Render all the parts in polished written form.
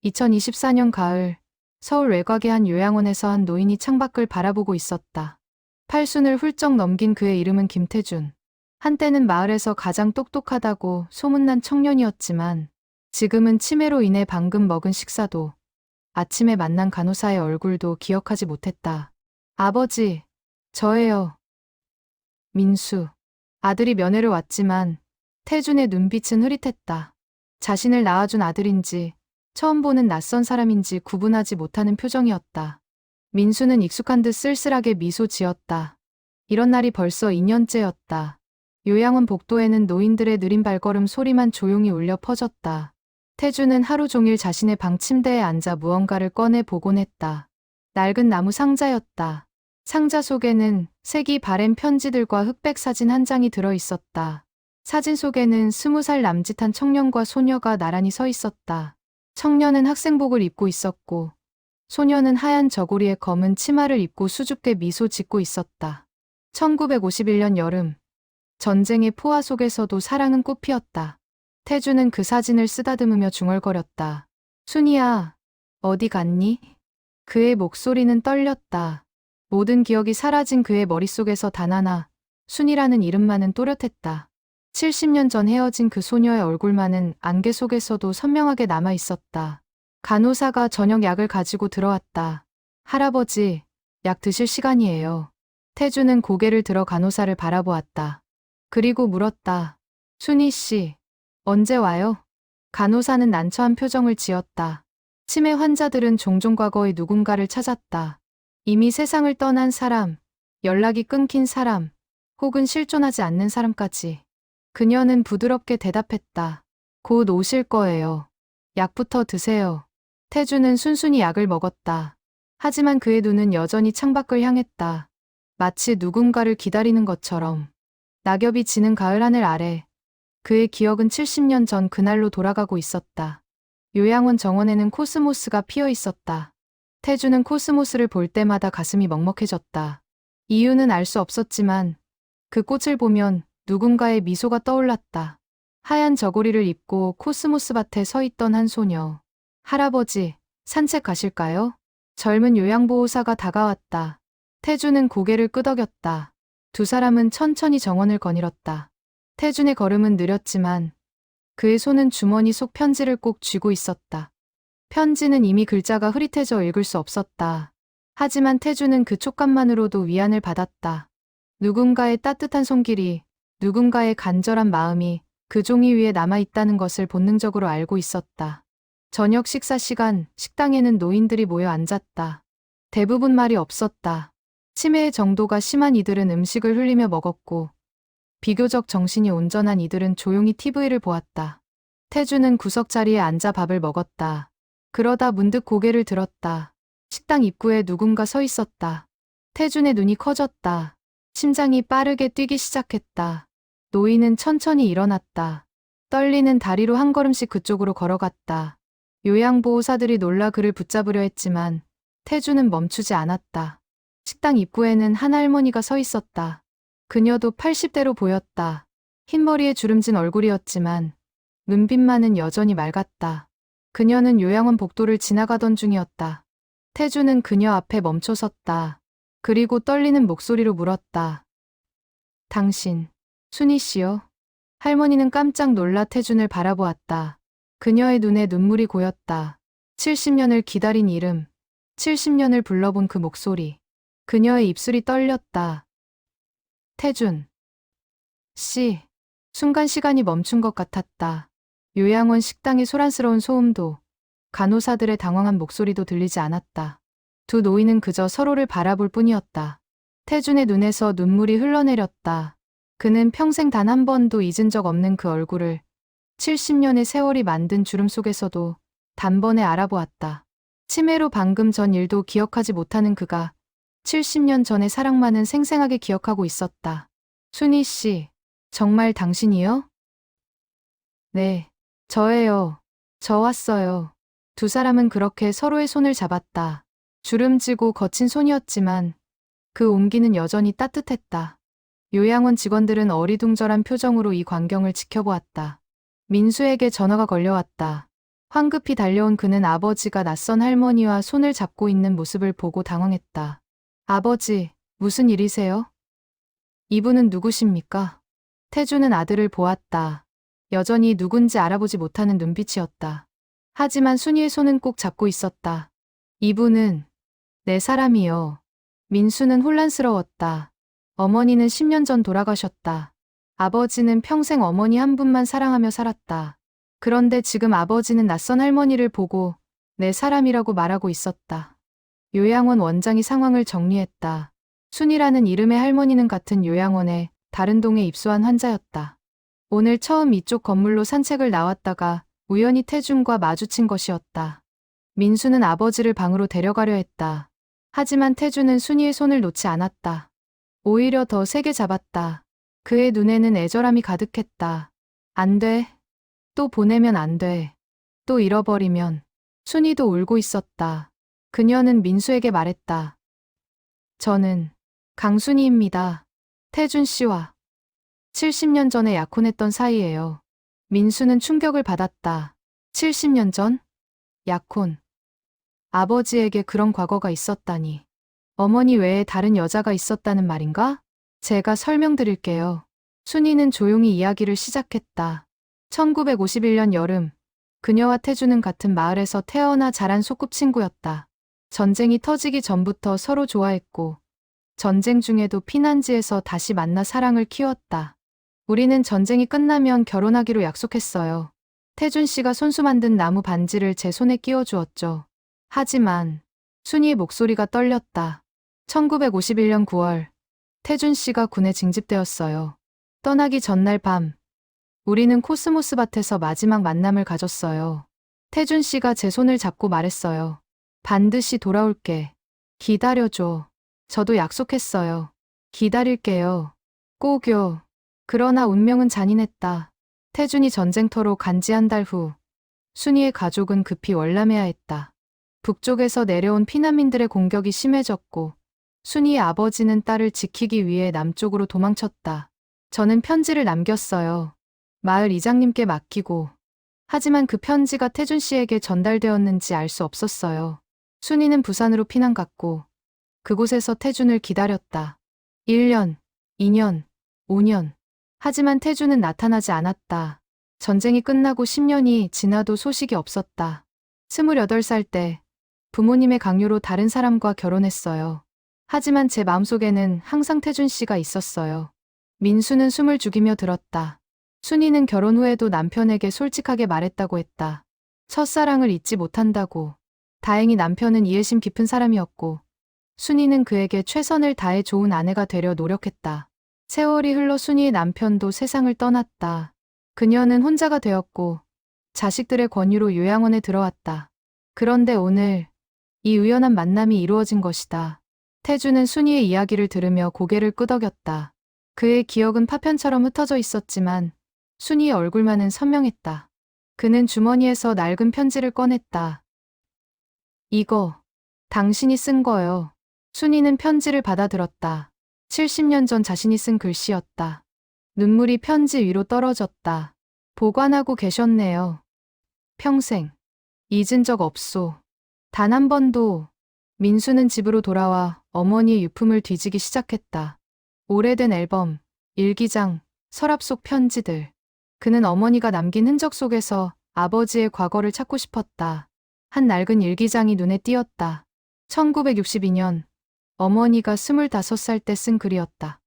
2024년 가을, 서울 외곽의 한 요양원에서 한 노인이 창밖을 바라보고 있었다. 팔순을 훌쩍 넘긴 그의 이름은 김태준. 한때는 마을에서 가장 똑똑하다고 소문난 청년이었지만 지금은 치매로 인해 방금 먹은 식사도 아침에 만난 간호사의 얼굴도 기억하지 못했다. 아버지, 저예요. 민수. 아들이 면회를 왔지만 태준의 눈빛은 흐릿했다. 자신을 낳아준 아들인지 처음 보는 낯선 사람인지 구분하지 못하는 표정이었다. 민수는 익숙한 듯 쓸쓸하게 미소 지었다. 이런 날이 벌써 2년째였다. 요양원 복도에는 노인들의 느린 발걸음 소리만 조용히 울려 퍼졌다. 태주는 하루 종일 자신의 방 침대에 앉아 무언가를 꺼내 보곤 했다. 낡은 나무 상자였다. 상자 속에는 색이 바랜 편지들과 흑백 사진 한 장이 들어 있었다. 사진 속에는 20살 남짓한 청년과 소녀가 나란히 서 있었다. 청년은 학생복을 입고 있었고 소녀는 하얀 저고리에 검은 치마를 입고 수줍게 미소 짓고 있었다. 1951년 여름, 전쟁의 포화 속에서도 사랑은 꽃피었다. 태주는 그 사진을 쓰다듬으며 중얼거렸다. 순이야, 어디 갔니? 그의 목소리는 떨렸다. 모든 기억이 사라진 그의 머릿속에서 단 하나, 순이라는 이름만은 또렷했다. 70년 전 헤어진 그 소녀의 얼굴만은 안개 속에서도 선명하게 남아 있었다. 간호사가 저녁 약을 가지고 들어왔다. 할아버지, 약 드실 시간이에요. 태주는 고개를 들어 간호사를 바라보았다. 그리고 물었다. 순이 씨, 언제 와요? 간호사는 난처한 표정을 지었다. 치매 환자들은 종종 과거의 누군가를 찾았다. 이미 세상을 떠난 사람, 연락이 끊긴 사람, 혹은 실존하지 않는 사람까지. 그녀는 부드럽게 대답했다. 곧 오실 거예요. 약부터 드세요. 태주는 순순히 약을 먹었다. 하지만 그의 눈은 여전히 창밖을 향했다. 마치 누군가를 기다리는 것처럼. 낙엽이 지는 가을 하늘 아래 그의 기억은 70년 전 그날로 돌아가고 있었다. 요양원 정원에는 코스모스가 피어 있었다. 태주는 코스모스를 볼 때마다 가슴이 먹먹해졌다. 이유는 알 수 없었지만 그 꽃을 보면 누군가의 미소가 떠올랐다. 하얀 저고리를 입고 코스모스 밭에 서 있던 한 소녀. 할아버지, 산책 가실까요? 젊은 요양보호사가 다가왔다. 태주는 고개를 끄덕였다. 두 사람은 천천히 정원을 거닐었다. 태준의 걸음은 느렸지만 그의 손은 주머니 속 편지를 꼭 쥐고 있었다. 편지는 이미 글자가 흐릿해져 읽을 수 없었다. 하지만 태준은 그 촉감만으로도 위안을 받았다. 누군가의 따뜻한 손길이, 누군가의 간절한 마음이 그 종이 위에 남아있다는 것을 본능적으로 알고 있었다. 저녁 식사 시간, 식당에는 노인들이 모여 앉았다. 대부분 말이 없었다. 치매의 정도가 심한 이들은 음식을 흘리며 먹었고 비교적 정신이 온전한 이들은 조용히 TV를 보았다. 태주는 구석 자리에 앉아 밥을 먹었다. 그러다 문득 고개를 들었다. 식당 입구에 누군가 서 있었다. 태준의 눈이 커졌다. 심장이 빠르게 뛰기 시작했다. 노인은 천천히 일어났다. 떨리는 다리로 한 걸음씩 그쪽으로 걸어갔다. 요양보호사들이 놀라 그를 붙잡으려 했지만 태주는 멈추지 않았다. 식당 입구에는 한 할머니가 서 있었다. 그녀도 80대로 보였다. 흰머리에 주름진 얼굴이었지만 눈빛만은 여전히 맑았다. 그녀는 요양원 복도를 지나가던 중이었다. 태주는 그녀 앞에 멈춰 섰다. 그리고 떨리는 목소리로 물었다. 당신, 순이 씨요? 할머니는 깜짝 놀라 태준을 바라보았다. 그녀의 눈에 눈물이 고였다. 70년을 기다린 이름, 70년을 불러본 그 목소리. 그녀의 입술이 떨렸다. 태준 씨. 순간 시간이 멈춘 것 같았다. 요양원 식당의 소란스러운 소음도, 간호사들의 당황한 목소리도 들리지 않았다. 두 노인은 그저 서로를 바라볼 뿐이었다. 태준의 눈에서 눈물이 흘러내렸다. 그는 평생 단 한 번도 잊은 적 없는 그 얼굴을 70년의 세월이 만든 주름 속에서도 단번에 알아보았다. 치매로 방금 전 일도 기억하지 못하는 그가 70년 전의 사랑만은 생생하게 기억하고 있었다. 순이 씨, 정말 당신이요? 네, 저예요. 저 왔어요. 두 사람은 그렇게 서로의 손을 잡았다. 주름지고 거친 손이었지만 그 온기는 여전히 따뜻했다. 요양원 직원들은 어리둥절한 표정으로 이 광경을 지켜보았다. 민수에게 전화가 걸려왔다. 황급히 달려온 그는 아버지가 낯선 할머니와 손을 잡고 있는 모습을 보고 당황했다. 아버지, 무슨 일이세요? 이분은 누구십니까? 태주는 아들을 보았다. 여전히 누군지 알아보지 못하는 눈빛이었다. 하지만 순이의 손은 꼭 잡고 있었다. 이분은 내 사람이요. 민수는 혼란스러웠다. 어머니는 10년 전 돌아가셨다. 아버지는 평생 어머니 한 분만 사랑하며 살았다. 그런데 지금 아버지는 낯선 할머니를 보고 내 사람이라고 말하고 있었다. 요양원 원장이 상황을 정리했다. 순이라는 이름의 할머니는 같은 요양원에 다른 동에 입소한 환자였다. 오늘 처음 이쪽 건물로 산책을 나왔다가 우연히 태준과 마주친 것이었다. 민수는 아버지를 방으로 데려가려 했다. 하지만 태준은 순이의 손을 놓지 않았다. 오히려 더 세게 잡았다. 그의 눈에는 애절함이 가득했다. 안 돼. 또 보내면 안 돼. 또 잃어버리면. 순이도 울고 있었다. 그녀는 민수에게 말했다. 저는 강순이입니다. 태준 씨와 70년 전에 약혼했던 사이예요. 민수는 충격을 받았다. 70년 전? 약혼. 아버지에게 그런 과거가 있었다니. 어머니 외에 다른 여자가 있었다는 말인가? 제가 설명드릴게요. 순이는 조용히 이야기를 시작했다. 1951년 여름, 그녀와 태주는 같은 마을에서 태어나 자란 소꿉친구였다. 전쟁이 터지기 전부터 서로 좋아했고, 전쟁 중에도 피난지에서 다시 만나 사랑을 키웠다. 우리는 전쟁이 끝나면 결혼하기로 약속했어요. 태준 씨가 손수 만든 나무 반지를 제 손에 끼워주었죠. 하지만 순이의 목소리가 떨렸다. 1951년 9월, 태준 씨가 군에 징집되었어요. 떠나기 전날 밤, 우리는 코스모스 밭에서 마지막 만남을 가졌어요. 태준 씨가 제 손을 잡고 말했어요. 반드시 돌아올게. 기다려줘. 저도 약속했어요. 기다릴게요. 꼭요. 그러나 운명은 잔인했다. 태준이 전쟁터로 간 지 한 달 후, 순이의 가족은 급히 월남해야 했다. 북쪽에서 내려온 피난민들의 공격이 심해졌고, 순이의 아버지는 딸을 지키기 위해 남쪽으로 도망쳤다. 저는 편지를 남겼어요. 마을 이장님께 맡기고. 하지만 그 편지가 태준 씨에게 전달되었는지 알 수 없었어요. 순이는 부산으로 피난 갔고, 그곳에서 태준을 기다렸다. 1년, 2년, 5년. 하지만 태준은 나타나지 않았다. 전쟁이 끝나고 10년이 지나도 소식이 없었다. 28살 때 부모님의 강요로 다른 사람과 결혼했어요. 하지만 제 마음속에는 항상 태준 씨가 있었어요. 민수는 숨을 죽이며 들었다. 순이는 결혼 후에도 남편에게 솔직하게 말했다고 했다. 첫사랑을 잊지 못한다고. 다행히 남편은 이해심 깊은 사람이었고, 순이는 그에게 최선을 다해 좋은 아내가 되려 노력했다. 세월이 흘러 순이의 남편도 세상을 떠났다. 그녀는 혼자가 되었고, 자식들의 권유로 요양원에 들어왔다. 그런데 오늘, 이 우연한 만남이 이루어진 것이다. 태주는 순이의 이야기를 들으며 고개를 끄덕였다. 그의 기억은 파편처럼 흩어져 있었지만 순이의 얼굴만은 선명했다. 그는 주머니에서 낡은 편지를 꺼냈다. 이거 당신이 쓴 거요. 순이는 편지를 받아들었다. 70년 전 자신이 쓴 글씨였다. 눈물이 편지 위로 떨어졌다. 보관하고 계셨네요. 평생 잊은 적 없소. 단 한 번도. 민수는 집으로 돌아와 어머니의 유품을 뒤지기 시작했다. 오래된 앨범, 일기장, 서랍 속 편지들. 그는 어머니가 남긴 흔적 속에서 아버지의 과거를 찾고 싶었다. 한 낡은 일기장이 눈에 띄었다. 1962년 어머니가 25살 때 쓴 글이었다.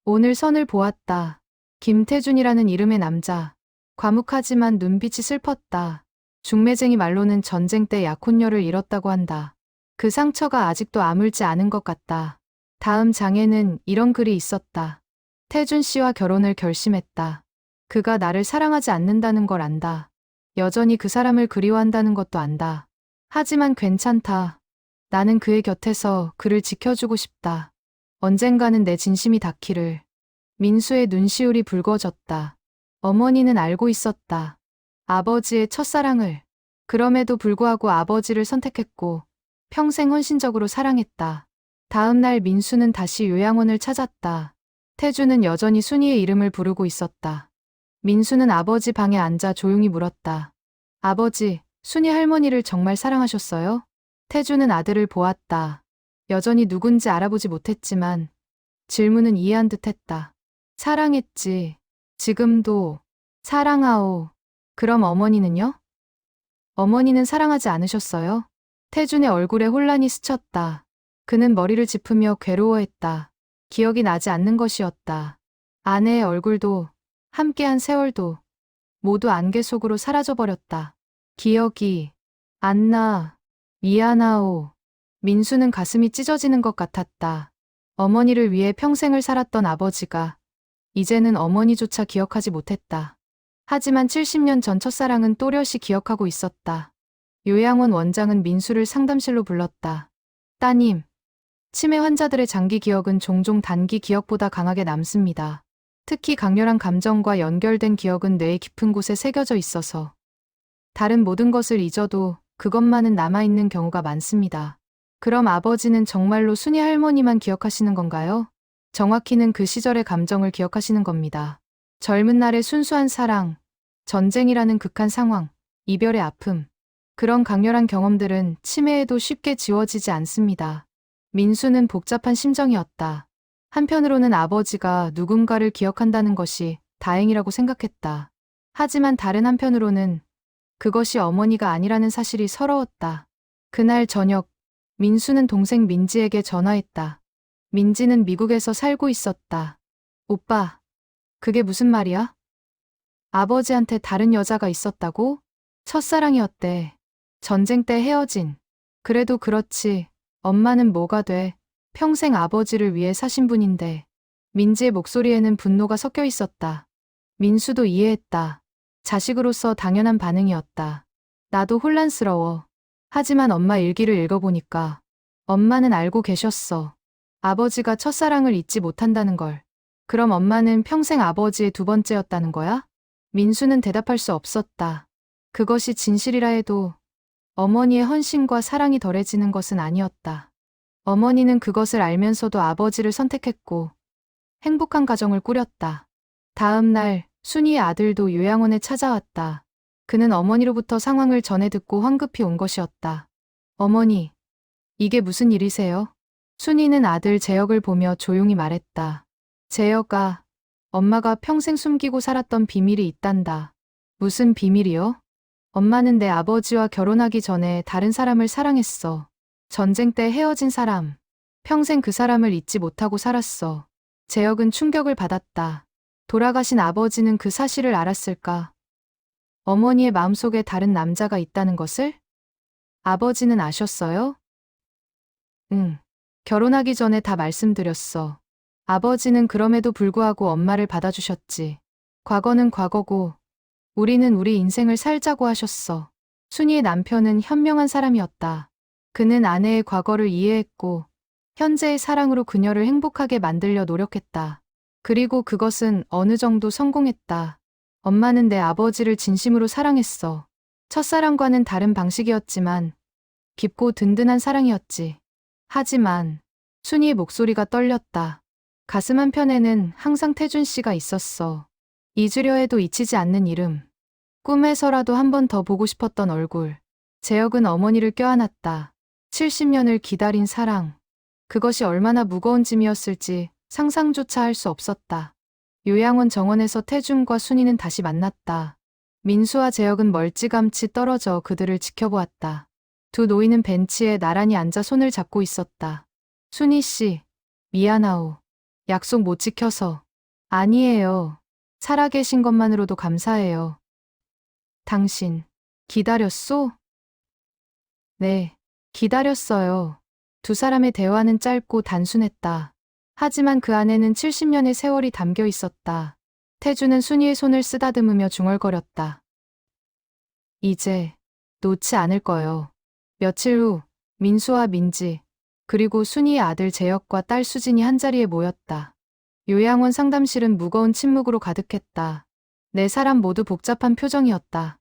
오늘 선을 보았다. 김태준이라는 이름의 남자. 과묵하지만 눈빛이 슬펐다. 중매쟁이 말로는 전쟁 때 약혼녀를 잃었다고 한다. 그 상처가 아직도 아물지 않은 것 같다. 다음 장에는 이런 글이 있었다. 태준 씨와 결혼을 결심했다. 그가 나를 사랑하지 않는다는 걸 안다. 여전히 그 사람을 그리워한다는 것도 안다. 하지만 괜찮다. 나는 그의 곁에서 그를 지켜주고 싶다. 언젠가는 내 진심이 닿기를. 민수의 눈시울이 붉어졌다. 어머니는 알고 있었다. 아버지의 첫사랑을. 그럼에도 불구하고 아버지를 선택했고 평생 헌신적으로 사랑했다. 다음 날 민수는 다시 요양원을 찾았다. 태주는 여전히 순이의 이름을 부르고 있었다. 민수는 아버지 방에 앉아 조용히 물었다. 아버지, 순이 할머니를 정말 사랑하셨어요? 태주는 아들을 보았다. 여전히 누군지 알아보지 못했지만 질문은 이해한 듯했다. 사랑했지. 지금도 사랑하오. 그럼 어머니는요? 어머니는 사랑하지 않으셨어요? 태준의 얼굴에 혼란이 스쳤다. 그는 머리를 짚으며 괴로워했다. 기억이 나지 않는 것이었다. 아내의 얼굴도 함께한 세월도 모두 안개 속으로 사라져버렸다. 기억이 안 나. 미안하오. 민수는 가슴이 찢어지는 것 같았다. 어머니를 위해 평생을 살았던 아버지가 이제는 어머니조차 기억하지 못했다. 하지만 70년 전 첫사랑은 또렷이 기억하고 있었다. 요양원 원장은 민수를 상담실로 불렀다. 따님, 치매 환자들의 장기 기억은 종종 단기 기억보다 강하게 남습니다. 특히 강렬한 감정과 연결된 기억은 뇌의 깊은 곳에 새겨져 있어서 다른 모든 것을 잊어도 그것만은 남아있는 경우가 많습니다. 그럼 아버지는 정말로 순이 할머니만 기억하시는 건가요? 정확히는 그 시절의 감정을 기억하시는 겁니다. 젊은 날의 순수한 사랑, 전쟁이라는 극한 상황, 이별의 아픔. 그런 강렬한 경험들은 치매에도 쉽게 지워지지 않습니다. 민수는 복잡한 심정이었다. 한편으로는 아버지가 누군가를 기억한다는 것이 다행이라고 생각했다. 하지만 다른 한편으로는 그것이 어머니가 아니라는 사실이 서러웠다. 그날 저녁, 민수는 동생 민지에게 전화했다. 민지는 미국에서 살고 있었다. 오빠, 그게 무슨 말이야? 아버지한테 다른 여자가 있었다고? 첫사랑이었대. 전쟁 때 헤어진. 그래도 그렇지. 엄마는 뭐가 돼. 평생 아버지를 위해 사신 분인데. 민지의 목소리에는 분노가 섞여 있었다. 민수도 이해했다. 자식으로서 당연한 반응이었다. 나도 혼란스러워. 하지만 엄마 일기를 읽어보니까 엄마는 알고 계셨어. 아버지가 첫사랑을 잊지 못한다는 걸. 그럼 엄마는 평생 아버지의 두 번째였다는 거야? 민수는 대답할 수 없었다. 그것이 진실이라 해도 어머니의 헌신과 사랑이 덜해지는 것은 아니었다. 어머니는 그것을 알면서도 아버지를 선택했고 행복한 가정을 꾸렸다. 다음 날 순이의 아들도 요양원에 찾아왔다. 그는 어머니로부터 상황을 전해 듣고 황급히 온 것이었다. 어머니, 이게 무슨 일이세요? 순이는 아들 재혁을 보며 조용히 말했다. 재혁아, 엄마가 평생 숨기고 살았던 비밀이 있단다. 무슨 비밀이요? 엄마는 내 아버지와 결혼하기 전에 다른 사람을 사랑했어. 전쟁 때 헤어진 사람. 평생 그 사람을 잊지 못하고 살았어. 재혁은 충격을 받았다. 돌아가신 아버지는 그 사실을 알았을까? 어머니의 마음속에 다른 남자가 있다는 것을? 아버지는 아셨어요? 응. 결혼하기 전에 다 말씀드렸어. 아버지는 그럼에도 불구하고 엄마를 받아주셨지. 과거는 과거고 우리는 우리 인생을 살자고 하셨어. 순이의 남편은 현명한 사람이었다. 그는 아내의 과거를 이해했고 현재의 사랑으로 그녀를 행복하게 만들려 노력했다. 그리고 그것은 어느 정도 성공했다. 엄마는 내 아버지를 진심으로 사랑했어. 첫사랑과는 다른 방식이었지만 깊고 든든한 사랑이었지. 하지만 순이의 목소리가 떨렸다. 가슴 한편에는 항상 태준 씨가 있었어. 잊으려 해도 잊히지 않는 이름. 꿈에서라도 한 번 더 보고 싶었던 얼굴. 재혁은 어머니를 껴안았다. 70년을 기다린 사랑. 그것이 얼마나 무거운 짐이었을지 상상조차 할 수 없었다. 요양원 정원에서 태준과 순이는 다시 만났다. 민수와 재혁은 멀찌감치 떨어져 그들을 지켜보았다. 두 노인은 벤치에 나란히 앉아 손을 잡고 있었다. 순이 씨, 미안하오. 약속 못 지켜서. 아니에요. 살아계신 것만으로도 감사해요. 당신, 기다렸소? 네, 기다렸어요. 두 사람의 대화는 짧고 단순했다. 하지만 그 안에는 70년의 세월이 담겨 있었다. 태주는 순이의 손을 쓰다듬으며 중얼거렸다. 이제 놓지 않을 거요. 며칠 후 민수와 민지 그리고 순이의 아들 재혁과 딸 수진이 한자리에 모였다. 요양원 상담실은 무거운 침묵으로 가득했다. 네 사람 모두 복잡한 표정이었다.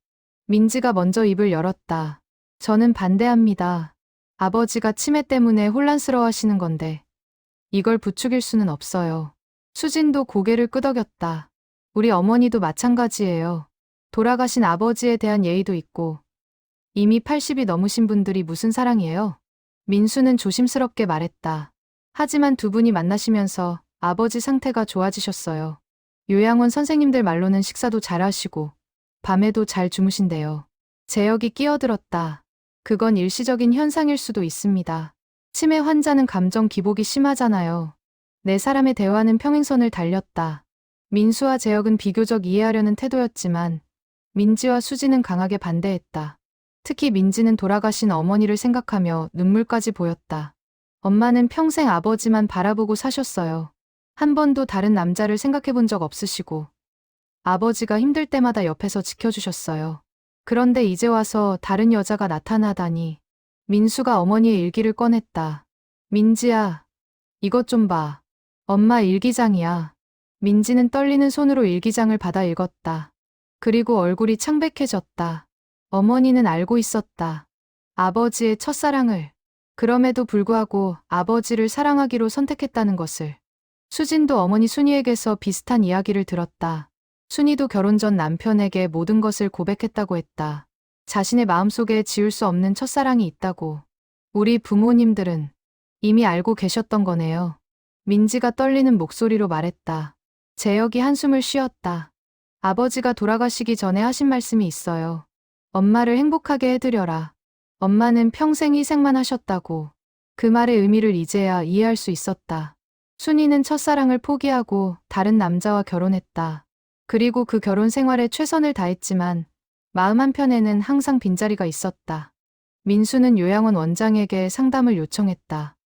민지가 먼저 입을 열었다. 저는 반대합니다. 아버지가 치매 때문에 혼란스러워하시는 건데 이걸 부추길 수는 없어요. 수진도 고개를 끄덕였다. 우리 어머니도 마찬가지예요. 돌아가신 아버지에 대한 예의도 있고 이미 80이 넘으신 분들이 무슨 사랑이에요? 민수는 조심스럽게 말했다. 하지만 두 분이 만나시면서 아버지 상태가 좋아지셨어요. 요양원 선생님들 말로는 식사도 잘하시고 밤에도 잘 주무신대요. 재혁이 끼어들었다. 그건 일시적인 현상일 수도 있습니다. 치매 환자는 감정 기복이 심하잖아요. 네 사람의 대화는 평행선을 달렸다. 민수와 재혁은 비교적 이해하려는 태도였지만 민지와 수지는 강하게 반대했다. 특히 민지는 돌아가신 어머니를 생각하며 눈물까지 보였다. 엄마는 평생 아버지만 바라보고 사셨어요. 한 번도 다른 남자를 생각해 본 적 없으시고 아버지가 힘들 때마다 옆에서 지켜주셨어요. 그런데 이제 와서 다른 여자가 나타나다니. 민수가 어머니의 일기를 꺼냈다. 민지야, 이것 좀 봐. 엄마 일기장이야. 민지는 떨리는 손으로 일기장을 받아 읽었다. 그리고 얼굴이 창백해졌다. 어머니는 알고 있었다. 아버지의 첫사랑을. 그럼에도 불구하고 아버지를 사랑하기로 선택했다는 것을. 수진도 어머니 순이에게서 비슷한 이야기를 들었다. 순이도 결혼 전 남편에게 모든 것을 고백했다고 했다. 자신의 마음속에 지울 수 없는 첫사랑이 있다고. 우리 부모님들은 이미 알고 계셨던 거네요. 민지가 떨리는 목소리로 말했다. 재혁이 한숨을 쉬었다. 아버지가 돌아가시기 전에 하신 말씀이 있어요. 엄마를 행복하게 해드려라. 엄마는 평생 희생만 하셨다고. 그 말의 의미를 이제야 이해할 수 있었다. 순이는 첫사랑을 포기하고 다른 남자와 결혼했다. 그리고 그 결혼 생활에 최선을 다했지만 마음 한편에는 항상 빈자리가 있었다. 민수는 요양원 원장에게 상담을 요청했다.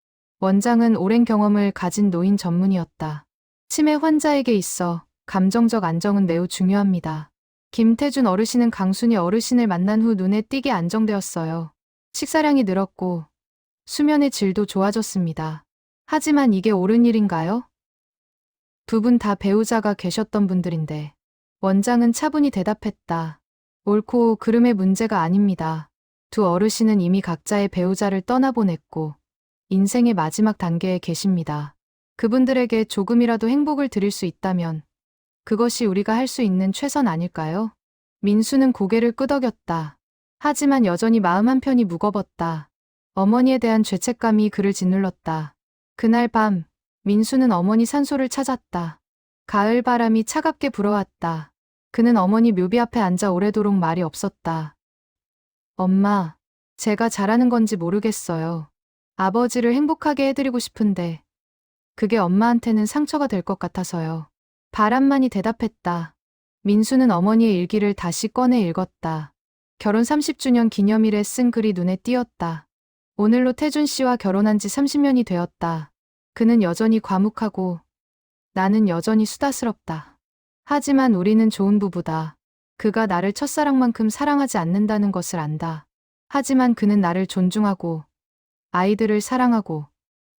원장은 오랜 경험을 가진 노인 전문이었다. 치매 환자에게 있어 감정적 안정은 매우 중요합니다. 김태준 어르신은 강순희 어르신을 만난 후 눈에 띄게 안정되었어요. 식사량이 늘었고 수면의 질도 좋아졌습니다. 하지만 이게 옳은 일인가요? 두 분 다 배우자가 계셨던 분들인데. 원장은 차분히 대답했다. 옳고 그름의 문제가 아닙니다. 두 어르신은 이미 각자의 배우자를 떠나보냈고 인생의 마지막 단계에 계십니다. 그분들에게 조금이라도 행복을 드릴 수 있다면 그것이 우리가 할 수 있는 최선 아닐까요? 민수는 고개를 끄덕였다. 하지만 여전히 마음 한편이 무거웠다. 어머니에 대한 죄책감이 그를 짓눌렀다. 그날 밤 민수는 어머니 산소를 찾았다. 가을 바람이 차갑게 불어왔다. 그는 어머니 묘비 앞에 앉아 오래도록 말이 없었다. 엄마, 제가 잘하는 건지 모르겠어요. 아버지를 행복하게 해드리고 싶은데 그게 엄마한테는 상처가 될 것 같아서요. 바람만이 대답했다. 민수는 어머니의 일기를 다시 꺼내 읽었다. 결혼 30주년 기념일에 쓴 글이 눈에 띄었다. 오늘로 태준 씨와 결혼한 지 30년이 되었다. 그는 여전히 과묵하고 나는 여전히 수다스럽다. 하지만 우리는 좋은 부부다. 그가 나를 첫사랑만큼 사랑하지 않는다는 것을 안다. 하지만 그는 나를 존중하고 아이들을 사랑하고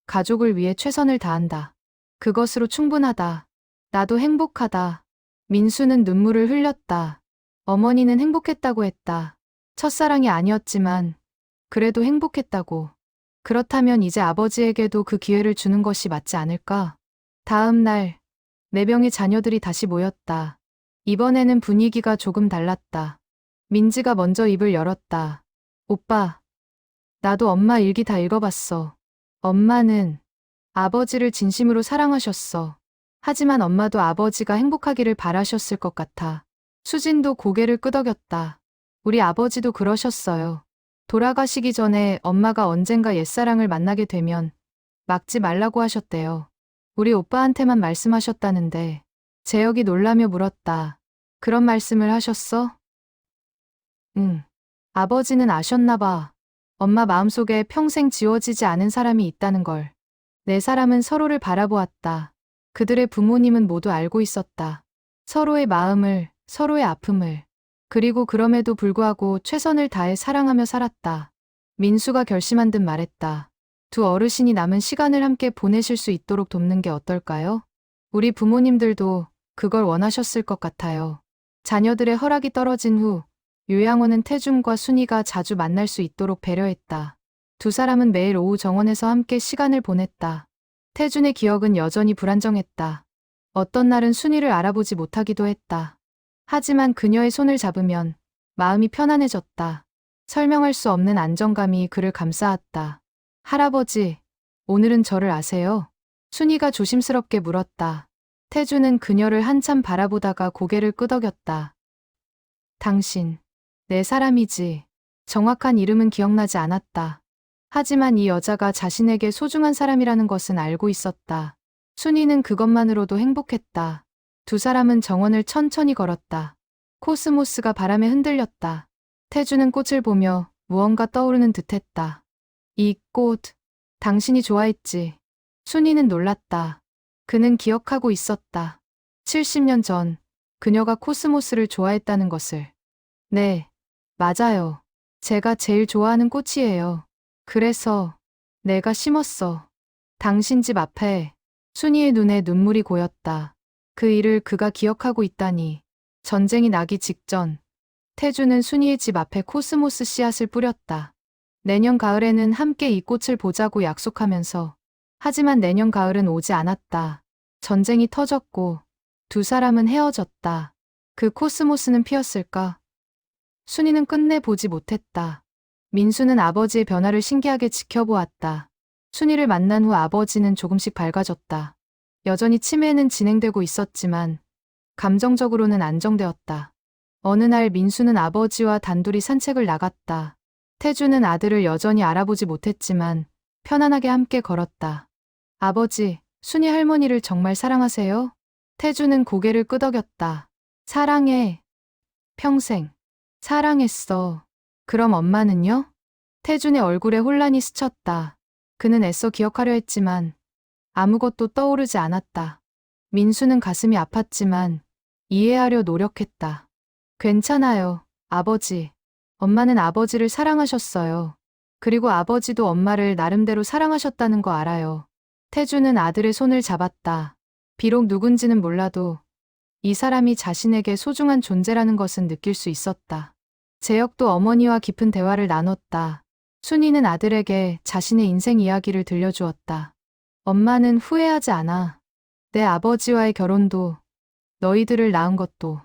가족을 위해 최선을 다한다. 그것으로 충분하다. 나도 행복하다. 민수는 눈물을 흘렸다. 어머니는 행복했다고 했다. 첫사랑이 아니었지만 그래도 행복했다고. 그렇다면 이제 아버지에게도 그 기회를 주는 것이 맞지 않을까? 다음 날, 네 명의 자녀들이 다시 모였다. 이번에는 분위기가 조금 달랐다. 민지가 먼저 입을 열었다. 오빠, 나도 엄마 일기 다 읽어봤어. 엄마는 아버지를 진심으로 사랑하셨어. 하지만 엄마도 아버지가 행복하기를 바라셨을 것 같아. 수진도 고개를 끄덕였다. 우리 아버지도 그러셨어요. 돌아가시기 전에 엄마가 언젠가 옛사랑을 만나게 되면 막지 말라고 하셨대요. 우리 오빠한테만 말씀하셨다는데. 재혁이 놀라며 물었다. 그런 말씀을 하셨어? 응. 아버지는 아셨나 봐. 엄마 마음속에 평생 지워지지 않은 사람이 있다는 걸. 네 사람은 서로를 바라보았다. 그들의 부모님은 모두 알고 있었다. 서로의 마음을, 서로의 아픔을. 그리고 그럼에도 불구하고 최선을 다해 사랑하며 살았다. 민수가 결심한 듯 말했다. 두 어르신이 남은 시간을 함께 보내실 수 있도록 돕는 게 어떨까요? 우리 부모님들도 그걸 원하셨을 것 같아요. 자녀들의 허락이 떨어진 후 요양원은 태준과 순이가 자주 만날 수 있도록 배려했다. 두 사람은 매일 오후 정원에서 함께 시간을 보냈다. 태준의 기억은 여전히 불안정했다. 어떤 날은 순이를 알아보지 못하기도 했다. 하지만 그녀의 손을 잡으면 마음이 편안해졌다. 설명할 수 없는 안정감이 그를 감싸았다. 할아버지, 오늘은 저를 아세요? 순이가 조심스럽게 물었다. 태주는 그녀를 한참 바라보다가 고개를 끄덕였다. 당신, 내 사람이지. 정확한 이름은 기억나지 않았다. 하지만 이 여자가 자신에게 소중한 사람이라는 것은 알고 있었다. 순이는 그것만으로도 행복했다. 두 사람은 정원을 천천히 걸었다. 코스모스가 바람에 흔들렸다. 태주는 꽃을 보며 무언가 떠오르는 듯했다. 이 꽃, 당신이 좋아했지. 순이는 놀랐다. 그는 기억하고 있었다. 70년 전, 그녀가 코스모스를 좋아했다는 것을. 네, 맞아요. 제가 제일 좋아하는 꽃이에요. 그래서 내가 심었어. 당신 집 앞에. 순이의 눈에 눈물이 고였다. 그 일을 그가 기억하고 있다니. 전쟁이 나기 직전, 태주는 순이의 집 앞에 코스모스 씨앗을 뿌렸다. 내년 가을에는 함께 이 꽃을 보자고 약속하면서. 하지만 내년 가을은 오지 않았다. 전쟁이 터졌고 두 사람은 헤어졌다. 그 코스모스는 피었을까? 순이는 끝내 보지 못했다. 민수는 아버지의 변화를 신기하게 지켜보았다. 순이를 만난 후 아버지는 조금씩 밝아졌다. 여전히 치매는 진행되고 있었지만 감정적으로는 안정되었다. 어느 날 민수는 아버지와 단둘이 산책을 나갔다. 태주는 아들을 여전히 알아보지 못했지만 편안하게 함께 걸었다. 아버지, 순이 할머니를 정말 사랑하세요? 태주는 고개를 끄덕였다. 사랑해. 평생. 사랑했어. 그럼 엄마는요? 태준의 얼굴에 혼란이 스쳤다. 그는 애써 기억하려 했지만 아무것도 떠오르지 않았다. 민수는 가슴이 아팠지만 이해하려 노력했다. 괜찮아요, 아버지. 엄마는 아버지를 사랑하셨어요. 그리고 아버지도 엄마를 나름대로 사랑하셨다는 거 알아요. 태주는 아들의 손을 잡았다. 비록 누군지는 몰라도 이 사람이 자신에게 소중한 존재라는 것은 느낄 수 있었다. 재혁도 어머니와 깊은 대화를 나눴다. 순이는 아들에게 자신의 인생 이야기를 들려주었다. 엄마는 후회하지 않아. 내 아버지와의 결혼도, 너희들을 낳은 것도.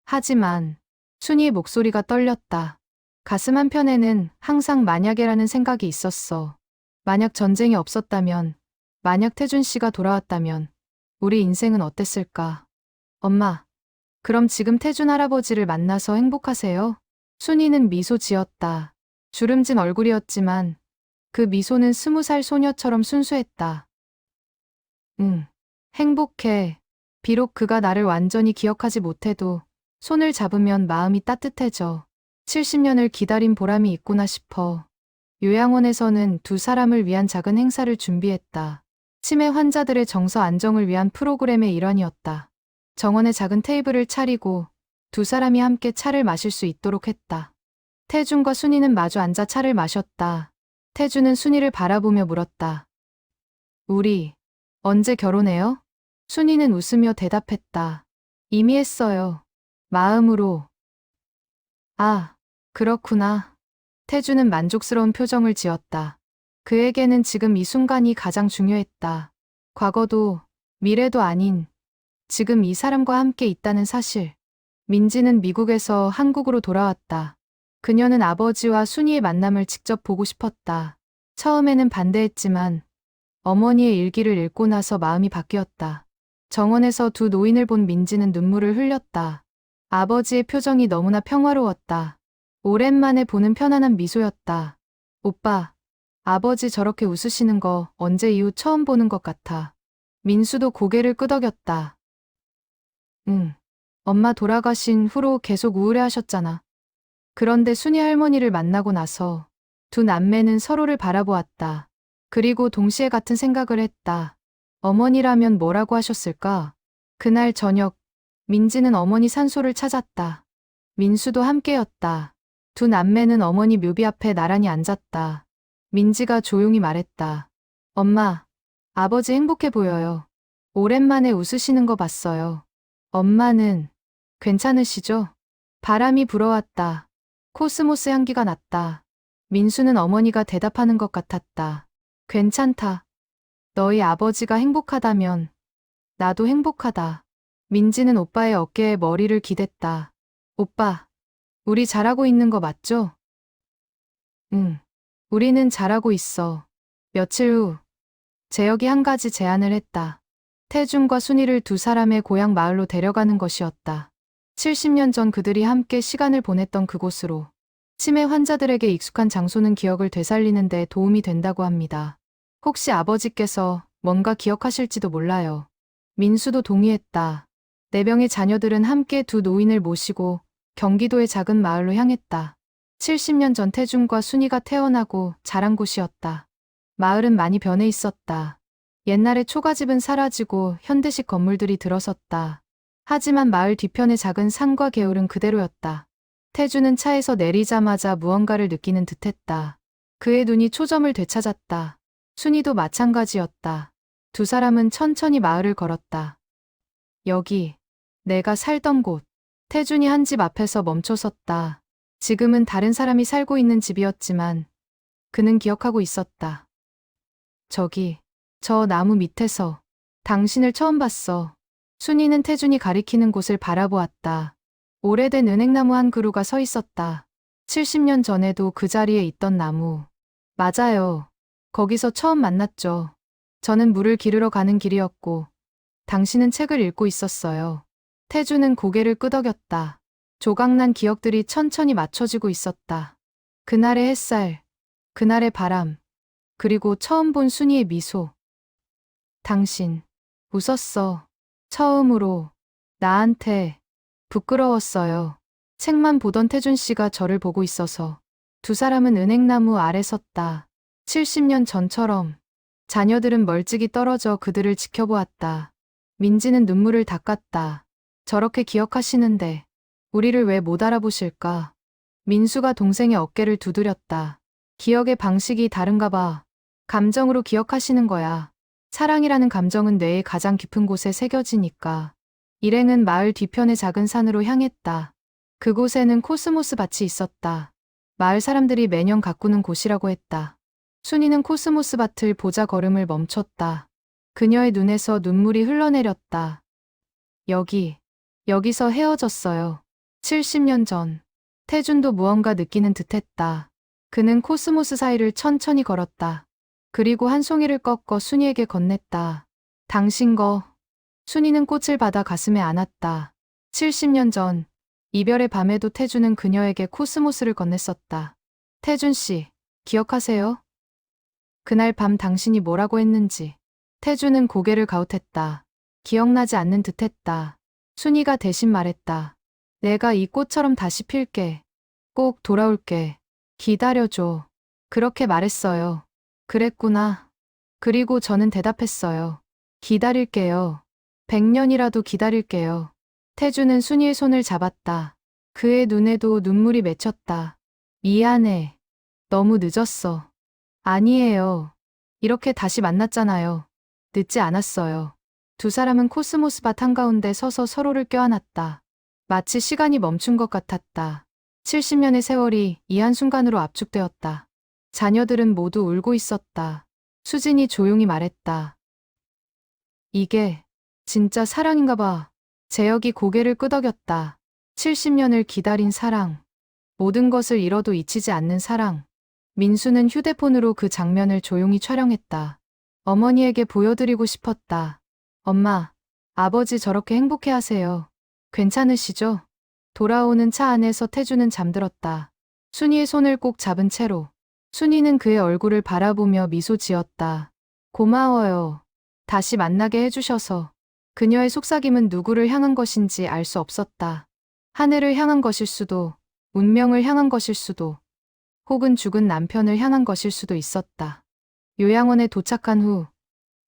하지만 순이의 목소리가 떨렸다. 가슴 한편에는 항상 만약에라는 생각이 있었어. 만약 전쟁이 없었다면, 만약 태준 씨가 돌아왔다면 우리 인생은 어땠을까? 엄마, 그럼 지금 태준 할아버지를 만나서 행복하세요? 순이는 미소 지었다. 주름진 얼굴이었지만 그 미소는 20살 소녀처럼 순수했다. 응, 행복해. 비록 그가 나를 완전히 기억하지 못해도 손을 잡으면 마음이 따뜻해져. 70년을 기다린 보람이 있구나 싶어. 요양원에서는 두 사람을 위한 작은 행사를 준비했다. 치매 환자들의 정서 안정을 위한 프로그램의 일환이었다. 정원에 작은 테이블을 차리고 두 사람이 함께 차를 마실 수 있도록 했다. 태준과 순이는 마주 앉아 차를 마셨다. 태준은 순이를 바라보며 물었다. 우리 언제 결혼해요? 순이는 웃으며 대답했다. 이미 했어요. 마음으로. 아, 그렇구나. 태준은 만족스러운 표정을 지었다. 그에게는 지금 이 순간이 가장 중요했다. 과거도 미래도 아닌 지금 이 사람과 함께 있다는 사실. 민지는 미국에서 한국으로 돌아왔다. 그녀는 아버지와 순이의 만남을 직접 보고 싶었다. 처음에는 반대했지만 어머니의 일기를 읽고 나서 마음이 바뀌었다. 정원에서 두 노인을 본 민지는 눈물을 흘렸다. 아버지의 표정이 너무나 평화로웠다. 오랜만에 보는 편안한 미소였다. 오빠, 아버지 저렇게 웃으시는 거 언제 이후 처음 보는 것 같아. 민수도 고개를 끄덕였다. 응, 엄마 돌아가신 후로 계속 우울해하셨잖아. 그런데 순이 할머니를 만나고 나서 두 남매는 서로를 바라보았다. 그리고 동시에 같은 생각을 했다. 어머니라면 뭐라고 하셨을까? 그날 저녁, 민지는 어머니 산소를 찾았다. 민수도 함께였다. 두 남매는 어머니 묘비 앞에 나란히 앉았다. 민지가 조용히 말했다. 엄마, 아버지 행복해 보여요. 오랜만에 웃으시는 거 봤어요. 엄마는 괜찮으시죠? 바람이 불어왔다. 코스모스 향기가 났다. 민수는 어머니가 대답하는 것 같았다. 괜찮다. 너희 아버지가 행복하다면 나도 행복하다. 민지는 오빠의 어깨에 머리를 기댔다. 오빠, 우리 잘하고 있는 거 맞죠? 응. 우리는 잘하고 있어. 며칠 후, 재혁이 한 가지 제안을 했다. 태준과 순이를 두 사람의 고향 마을로 데려가는 것이었다. 70년 전 그들이 함께 시간을 보냈던 그곳으로. 치매 환자들에게 익숙한 장소는 기억을 되살리는 데 도움이 된다고 합니다. 혹시 아버지께서 뭔가 기억하실지도 몰라요. 민수도 동의했다. 네 명의 자녀들은 함께 두 노인을 모시고 경기도의 작은 마을로 향했다. 70년 전 태준과 순이가 태어나고 자란 곳이었다. 마을은 많이 변해 있었다. 옛날의 초가집은 사라지고 현대식 건물들이 들어섰다. 하지만 마을 뒤편의 작은 산과 개울은 그대로였다. 태주는 차에서 내리자마자 무언가를 느끼는 듯했다. 그의 눈이 초점을 되찾았다. 순이도 마찬가지였다. 두 사람은 천천히 마을을 걸었다. 여기, 내가 살던 곳. 태준이 한 집 앞에서 멈춰섰다. 지금은 다른 사람이 살고 있는 집이었지만 그는 기억하고 있었다. 저기, 저 나무 밑에서 당신을 처음 봤어. 순이는 태준이 가리키는 곳을 바라보았다. 오래된 은행나무 한 그루가 서 있었다. 70년 전에도 그 자리에 있던 나무. 맞아요. 거기서 처음 만났죠. 저는 물을 기르러 가는 길이었고, 당신은 책을 읽고 있었어요. 태주는 고개를 끄덕였다. 조각난 기억들이 천천히 맞춰지고 있었다. 그날의 햇살, 그날의 바람, 그리고 처음 본 순이의 미소. 당신, 웃었어. 처음으로, 나한테. 부끄러웠어요. 책만 보던 태준 씨가 저를 보고 있어서. 두 사람은 은행나무 아래 섰다. 70년 전처럼. 자녀들은 멀찍이 떨어져 그들을 지켜보았다. 민지는 눈물을 닦았다. 저렇게 기억하시는데 우리를 왜 못 알아보실까? 민수가 동생의 어깨를 두드렸다. 기억의 방식이 다른가 봐. 감정으로 기억하시는 거야. 사랑이라는 감정은 뇌의 가장 깊은 곳에 새겨지니까. 일행은 마을 뒤편의 작은 산으로 향했다. 그곳에는 코스모스 밭이 있었다. 마을 사람들이 매년 가꾸는 곳이라고 했다. 순이는 코스모스 밭을 보자 걸음을 멈췄다. 그녀의 눈에서 눈물이 흘러내렸다. 여기서 헤어졌어요. 70년 전. 태준도 무언가 느끼는 듯했다. 그는 코스모스 사이를 천천히 걸었다. 그리고 한 송이를 꺾어 순이에게 건넸다. 당신 거. 순이는 꽃을 받아 가슴에 안았다. 70년 전, 이별의 밤에도 태준은 그녀에게 코스모스를 건넸었다. 태준 씨, 기억하세요? 그날 밤 당신이 뭐라고 했는지. 태준은 고개를 가웃했다. 기억나지 않는 듯했다. 순이가 대신 말했다. 내가 이 꽃처럼 다시 필게. 꼭 돌아올게. 기다려줘. 그렇게 말했어요. 그랬구나. 그리고 저는 대답했어요. 기다릴게요. 100년이라도 기다릴게요. 태주는 순이의 손을 잡았다. 그의 눈에도 눈물이 맺혔다. 미안해. 너무 늦었어. 아니에요. 이렇게 다시 만났잖아요. 늦지 않았어요. 두 사람은 코스모스 밭 한가운데 서서 서로를 껴안았다. 마치 시간이 멈춘 것 같았다. 70년의 세월이 이 한순간으로 압축되었다. 자녀들은 모두 울고 있었다. 수진이 조용히 말했다. 이게 진짜 사랑인가 봐. 재혁이 고개를 끄덕였다. 70년을 기다린 사랑. 모든 것을 잃어도 잊히지 않는 사랑. 민수는 휴대폰으로 그 장면을 조용히 촬영했다. 어머니에게 보여드리고 싶었다. 엄마, 아버지 저렇게 행복해 하세요. 괜찮으시죠? 돌아오는 차 안에서 태주는 잠들었다. 순이의 손을 꼭 잡은 채로. 순이는 그의 얼굴을 바라보며 미소 지었다. 고마워요. 다시 만나게 해주셔서. 그녀의 속삭임은 누구를 향한 것인지 알 수 없었다. 하늘을 향한 것일 수도, 운명을 향한 것일 수도, 혹은 죽은 남편을 향한 것일 수도 있었다. 요양원에 도착한 후,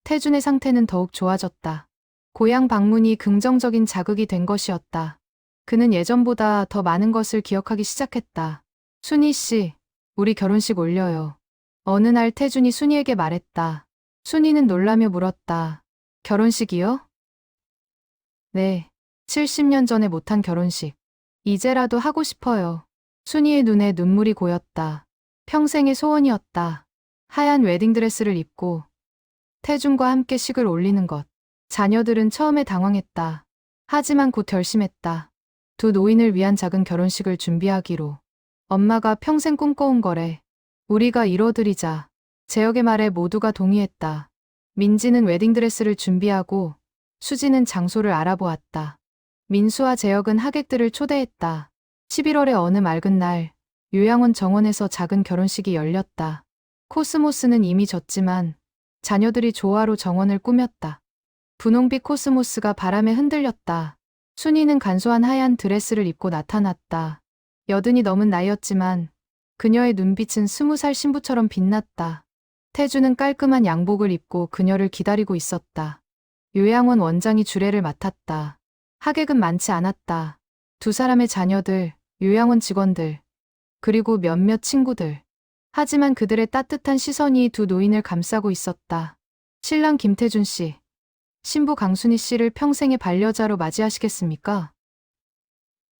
태준의 상태는 더욱 좋아졌다. 고향 방문이 긍정적인 자극이 된 것이었다. 그는 예전보다 더 많은 것을 기억하기 시작했다. 순이 씨, 우리 결혼식 올려요. 어느 날 태준이 순이에게 말했다. 순이는 놀라며 물었다. 결혼식이요? 네, 70년 전에 못한 결혼식. 이제라도 하고 싶어요. 순이의 눈에 눈물이 고였다. 평생의 소원이었다. 하얀 웨딩드레스를 입고 태준과 함께 식을 올리는 것. 자녀들은 처음에 당황했다. 하지만 곧 결심했다. 두 노인을 위한 작은 결혼식을 준비하기로. 엄마가 평생 꿈꿔온 거래. 우리가 이뤄드리자. 재혁의 말에 모두가 동의했다. 민지는 웨딩드레스를 준비하고 수지는 장소를 알아보았다. 민수와 재혁은 하객들을 초대했다. 11월의 어느 맑은 날, 요양원 정원에서 작은 결혼식이 열렸다. 코스모스는 이미 졌지만 자녀들이 조화로 정원을 꾸몄다. 분홍빛 코스모스가 바람에 흔들렸다. 순이는 간소한 하얀 드레스를 입고 나타났다. 여든이 넘은 나이였지만 그녀의 눈빛은 20살 신부처럼 빛났다. 태주는 깔끔한 양복을 입고 그녀를 기다리고 있었다. 요양원 원장이 주례를 맡았다. 하객은 많지 않았다. 두 사람의 자녀들, 요양원 직원들, 그리고 몇몇 친구들. 하지만 그들의 따뜻한 시선이 두 노인을 감싸고 있었다. 신랑 김태준 씨, 신부 강순희 씨를 평생의 반려자로 맞이하시겠습니까?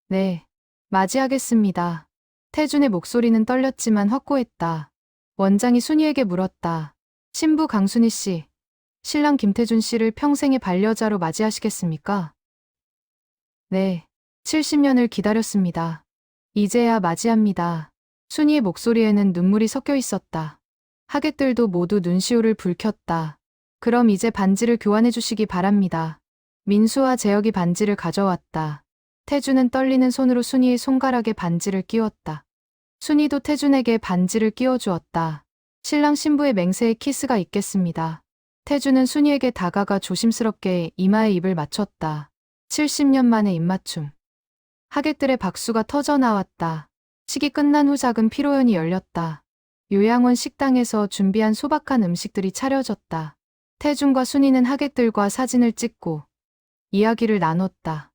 네, 맞이하겠습니다. 태준의 목소리는 떨렸지만 확고했다. 원장이 순이에게 물었다. 신부 강순희 씨, 신랑 김태준 씨를 평생의 반려자로 맞이하시겠습니까? 네, 70년을 기다렸습니다. 이제야 맞이합니다. 순이의 목소리에는 눈물이 섞여 있었다. 하객들도 모두 눈시울을 붉혔다. 그럼 이제 반지를 교환해 주시기 바랍니다. 민수와 재혁이 반지를 가져왔다. 태준은 떨리는 손으로 순이의 손가락에 반지를 끼웠다. 순이도 태준에게 반지를 끼워주었다. 신랑 신부의 맹세에 키스가 있겠습니다. 태준은 순이에게 다가가 조심스럽게 이마에 입을 맞췄다. 70년 만의 입맞춤. 하객들의 박수가 터져 나왔다. 식이 끝난 후 작은 피로연이 열렸다. 요양원 식당에서 준비한 소박한 음식들이 차려졌다. 태준과 순이는 하객들과 사진을 찍고 이야기를 나눴다.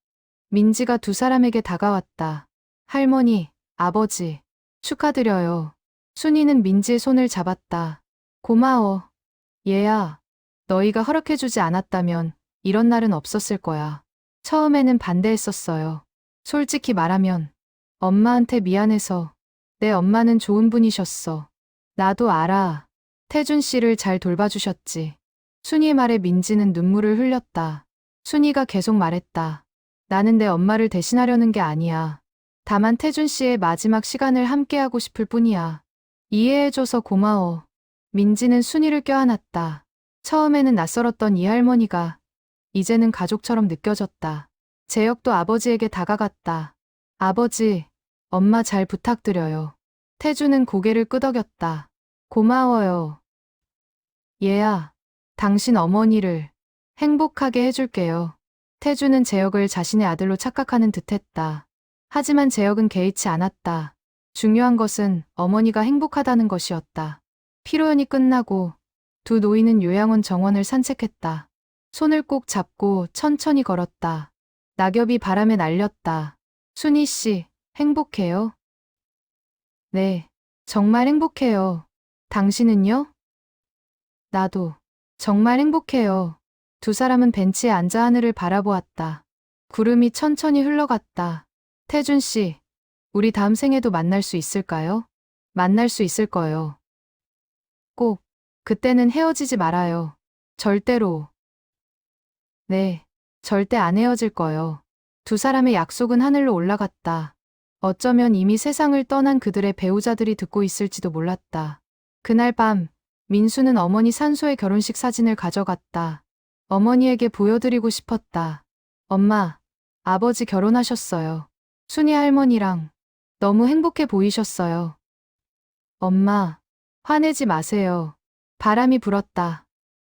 민지가 두 사람에게 다가왔다. 할머니, 아버지, 축하드려요. 순이는 민지의 손을 잡았다. 고마워. 얘야, 너희가 허락해주지 않았다면 이런 날은 없었을 거야. 처음에는 반대했었어요. 솔직히 말하면 엄마한테 미안해서. 내 엄마는 좋은 분이셨어. 나도 알아. 태준 씨를 잘 돌봐주셨지. 순이의 말에 민지는 눈물을 흘렸다. 순이가 계속 말했다. 나는 내 엄마를 대신하려는 게 아니야. 다만 태준 씨의 마지막 시간을 함께하고 싶을 뿐이야. 이해해줘서 고마워. 민지는 순이를 껴안았다. 처음에는 낯설었던 이 할머니가 이제는 가족처럼 느껴졌다. 재혁도 아버지에게 다가갔다. 아버지, 엄마 잘 부탁드려요. 태준은 고개를 끄덕였다. 고마워요. 얘야, 당신 어머니를 행복하게 해줄게요. 태준은 재혁을 자신의 아들로 착각하는 듯했다. 하지만 재혁은 개의치 않았다. 중요한 것은 어머니가 행복하다는 것이었다. 피로연이 끝나고 두 노인은 요양원 정원을 산책했다. 손을 꼭 잡고 천천히 걸었다. 낙엽이 바람에 날렸다. 순이 씨, 행복해요? 네, 정말 행복해요. 당신은요? 나도 정말 행복해요. 두 사람은 벤치에 앉아 하늘을 바라보았다. 구름이 천천히 흘러갔다. 태준 씨, 우리 다음 생에도 만날 수 있을까요? 만날 수 있을 거요. 꼭. 그때는 헤어지지 말아요. 절대로. 네, 절대 안 헤어질 거요. 두 사람의 약속은 하늘로 올라갔다. 어쩌면 이미 세상을 떠난 그들의 배우자들이 듣고 있을지도 몰랐다. 그날 밤, 민수는 어머니 산소의 결혼식 사진을 가져갔다. 어머니에게 보여드리고 싶었다. 엄마, 아버지 결혼하셨어요. 순이 할머니랑 너무 행복해 보이셨어요. 엄마, 화내지 마세요. 바람이 불었다.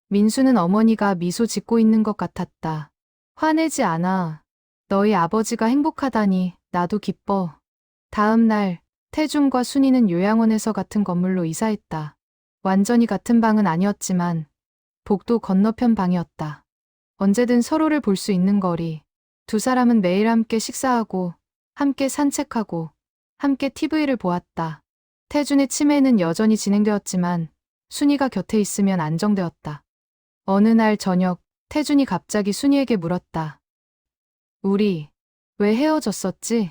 민수는 어머니가 미소 짓고 있는 것 같았다. 화내지 않아. 너희 아버지가 행복하다니 나도 기뻐. 다음 날, 태준과 순이는 요양원에서 같은 건물로 이사했다. 완전히 같은 방은 아니었지만 복도 건너편 방이었다. 언제든 서로를 볼 수 있는 거리. 두 사람은 매일 함께 식사하고 함께 산책하고 함께 TV를 보았다. 태준의 치매는 여전히 진행되었지만 순이가 곁에 있으면 안정되었다. 어느 날 저녁, 태준이 갑자기 순이에게 물었다. 우리 왜 헤어졌었지?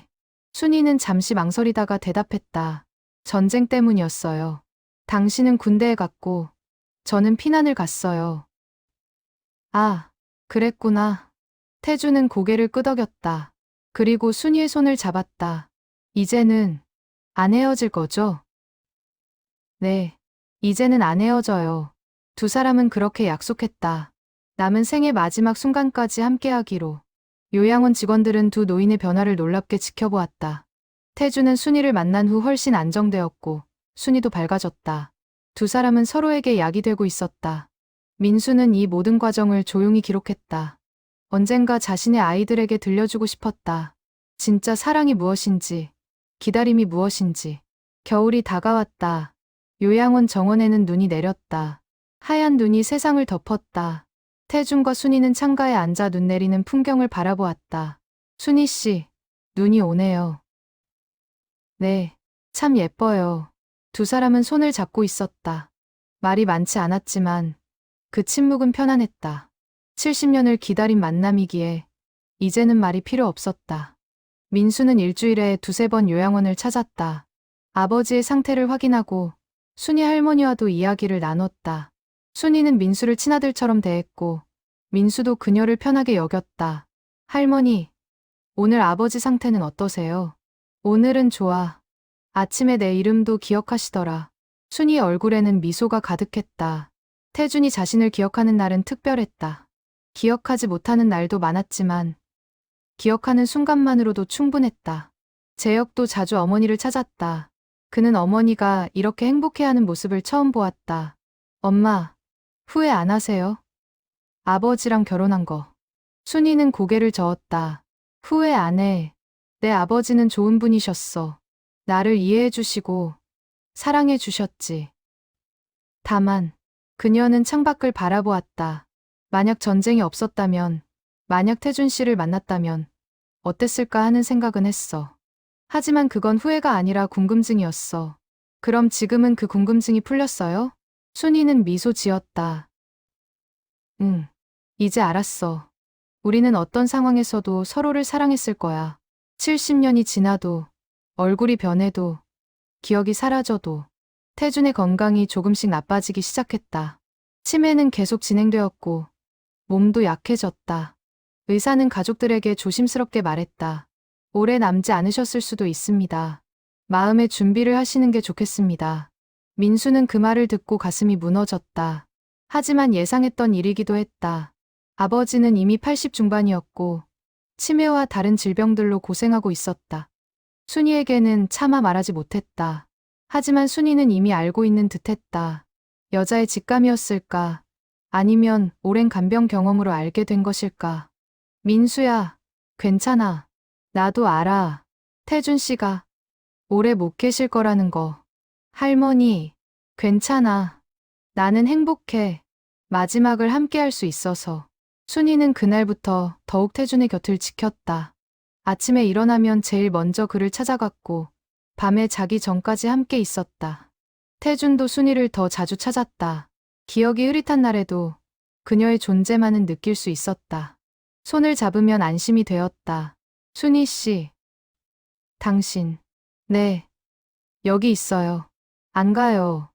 순이는 잠시 망설이다가 대답했다. 전쟁 때문이었어요. 당신은 군대에 갔고 저는 피난을 갔어요. 아, 그랬구나. 태준은 고개를 끄덕였다. 그리고 순이의 손을 잡았다. 이제는 안 헤어질 거죠? 네. 이제는 안 헤어져요. 두 사람은 그렇게 약속했다. 남은 생의 마지막 순간까지 함께하기로. 요양원 직원들은 두 노인의 변화를 놀랍게 지켜보았다. 태주는 순이를 만난 후 훨씬 안정되었고 순이도 밝아졌다. 두 사람은 서로에게 약이 되고 있었다. 민수는 이 모든 과정을 조용히 기록했다. 언젠가 자신의 아이들에게 들려주고 싶었다. 진짜 사랑이 무엇인지, 기다림이 무엇인지. 겨울이 다가왔다. 요양원 정원에는 눈이 내렸다. 하얀 눈이 세상을 덮었다. 태준과 순이는 창가에 앉아 눈 내리는 풍경을 바라보았다. 순이 씨, 눈이 오네요. 네, 참 예뻐요. 두 사람은 손을 잡고 있었다. 말이 많지 않았지만 그 침묵은 편안했다. 70년을 기다린 만남이기에 이제는 말이 필요 없었다. 민수는 일주일에 두세 번 요양원을 찾았다. 아버지의 상태를 확인하고 순이 할머니와도 이야기를 나눴다. 순이는 민수를 친아들처럼 대했고 민수도 그녀를 편하게 여겼다. 할머니, 오늘 아버지 상태는 어떠세요? 오늘은 좋아. 아침에 내 이름도 기억하시더라. 순이의 얼굴에는 미소가 가득했다. 태준이 자신을 기억하는 날은 특별했다. 기억하지 못하는 날도 많았지만 기억하는 순간만으로도 충분했다. 재혁도 자주 어머니를 찾았다. 그는 어머니가 이렇게 행복해하는 모습을 처음 보았다. 엄마, 후회 안 하세요? 아버지랑 결혼한 거. 순이는 고개를 저었다. 후회 안 해. 내 아버지는 좋은 분이셨어. 나를 이해해 주시고 사랑해 주셨지. 다만 그녀는 창밖을 바라보았다. 만약 전쟁이 없었다면, 만약 태준 씨를 만났다면 어땠을까 하는 생각은 했어. 하지만 그건 후회가 아니라 궁금증이었어. 그럼 지금은 그 궁금증이 풀렸어요? 순이는 미소 지었다. 응, 이제 알았어. 우리는 어떤 상황에서도 서로를 사랑했을 거야. 70년이 지나도, 얼굴이 변해도, 기억이 사라져도. 태준의 건강이 조금씩 나빠지기 시작했다. 치매는 계속 진행되었고, 몸도 약해졌다. 의사는 가족들에게 조심스럽게 말했다. 오래 남지 않으셨을 수도 있습니다. 마음의 준비를 하시는 게 좋겠습니다. 민수는 그 말을 듣고 가슴이 무너졌다. 하지만 예상했던 일이기도 했다. 아버지는 이미 80 중반이었고 치매와 다른 질병들로 고생하고 있었다. 순이에게는 차마 말하지 못했다. 하지만 순이는 이미 알고 있는 듯했다. 여자의 직감이었을까? 아니면 오랜 간병 경험으로 알게 된 것일까? 민수야, 괜찮아. 나도 알아. 태준 씨가 오래 못 계실 거라는 거. 할머니, 괜찮아. 나는 행복해. 마지막을 함께 할 수 있어서. 순이는 그날부터 더욱 태준의 곁을 지켰다. 아침에 일어나면 제일 먼저 그를 찾아갔고 밤에 자기 전까지 함께 있었다. 태준도 순이를 더 자주 찾았다. 기억이 흐릿한 날에도 그녀의 존재만은 느낄 수 있었다. 손을 잡으면 안심이 되었다. 순이 씨. 당신. 네. 여기 있어요. 안 가요.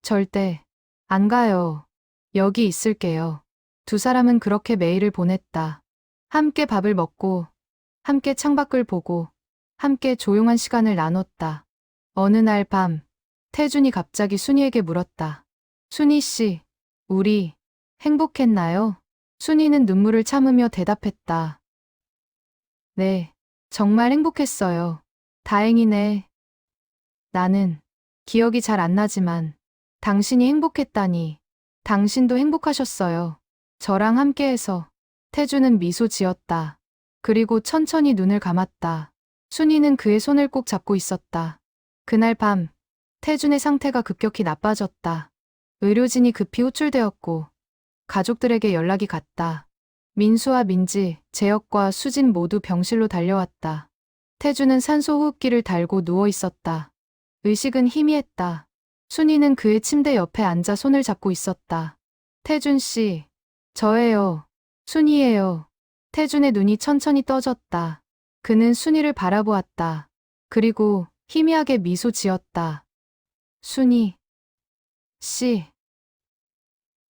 절대. 안 가요. 여기 있을게요. 두 사람은 그렇게 매일을 보냈다. 함께 밥을 먹고, 함께 창밖을 보고, 함께 조용한 시간을 나눴다. 어느 날 밤, 태준이 갑자기 순이에게 물었다. 순이 씨, 우리 행복했나요? 순이는 눈물을 참으며 대답했다. 네, 정말 행복했어요. 다행이네. 나는 기억이 잘 안 나지만 당신이 행복했다니. 당신도 행복하셨어요. 저랑 함께해서. 태주는 미소 지었다. 그리고 천천히 눈을 감았다. 순이는 그의 손을 꼭 잡고 있었다. 그날 밤, 태준의 상태가 급격히 나빠졌다. 의료진이 급히 호출되었고 가족들에게 연락이 갔다. 민수와 민지, 재혁과 수진 모두 병실로 달려왔다. 태주는 산소 호흡기를 달고 누워 있었다. 의식은 희미했다. 순이는 그의 침대 옆에 앉아 손을 잡고 있었다. 태준 씨, 저예요. 순이에요. 태준의 눈이 천천히 떠졌다. 그는 순이를 바라보았다. 그리고 희미하게 미소 지었다. 순이 씨.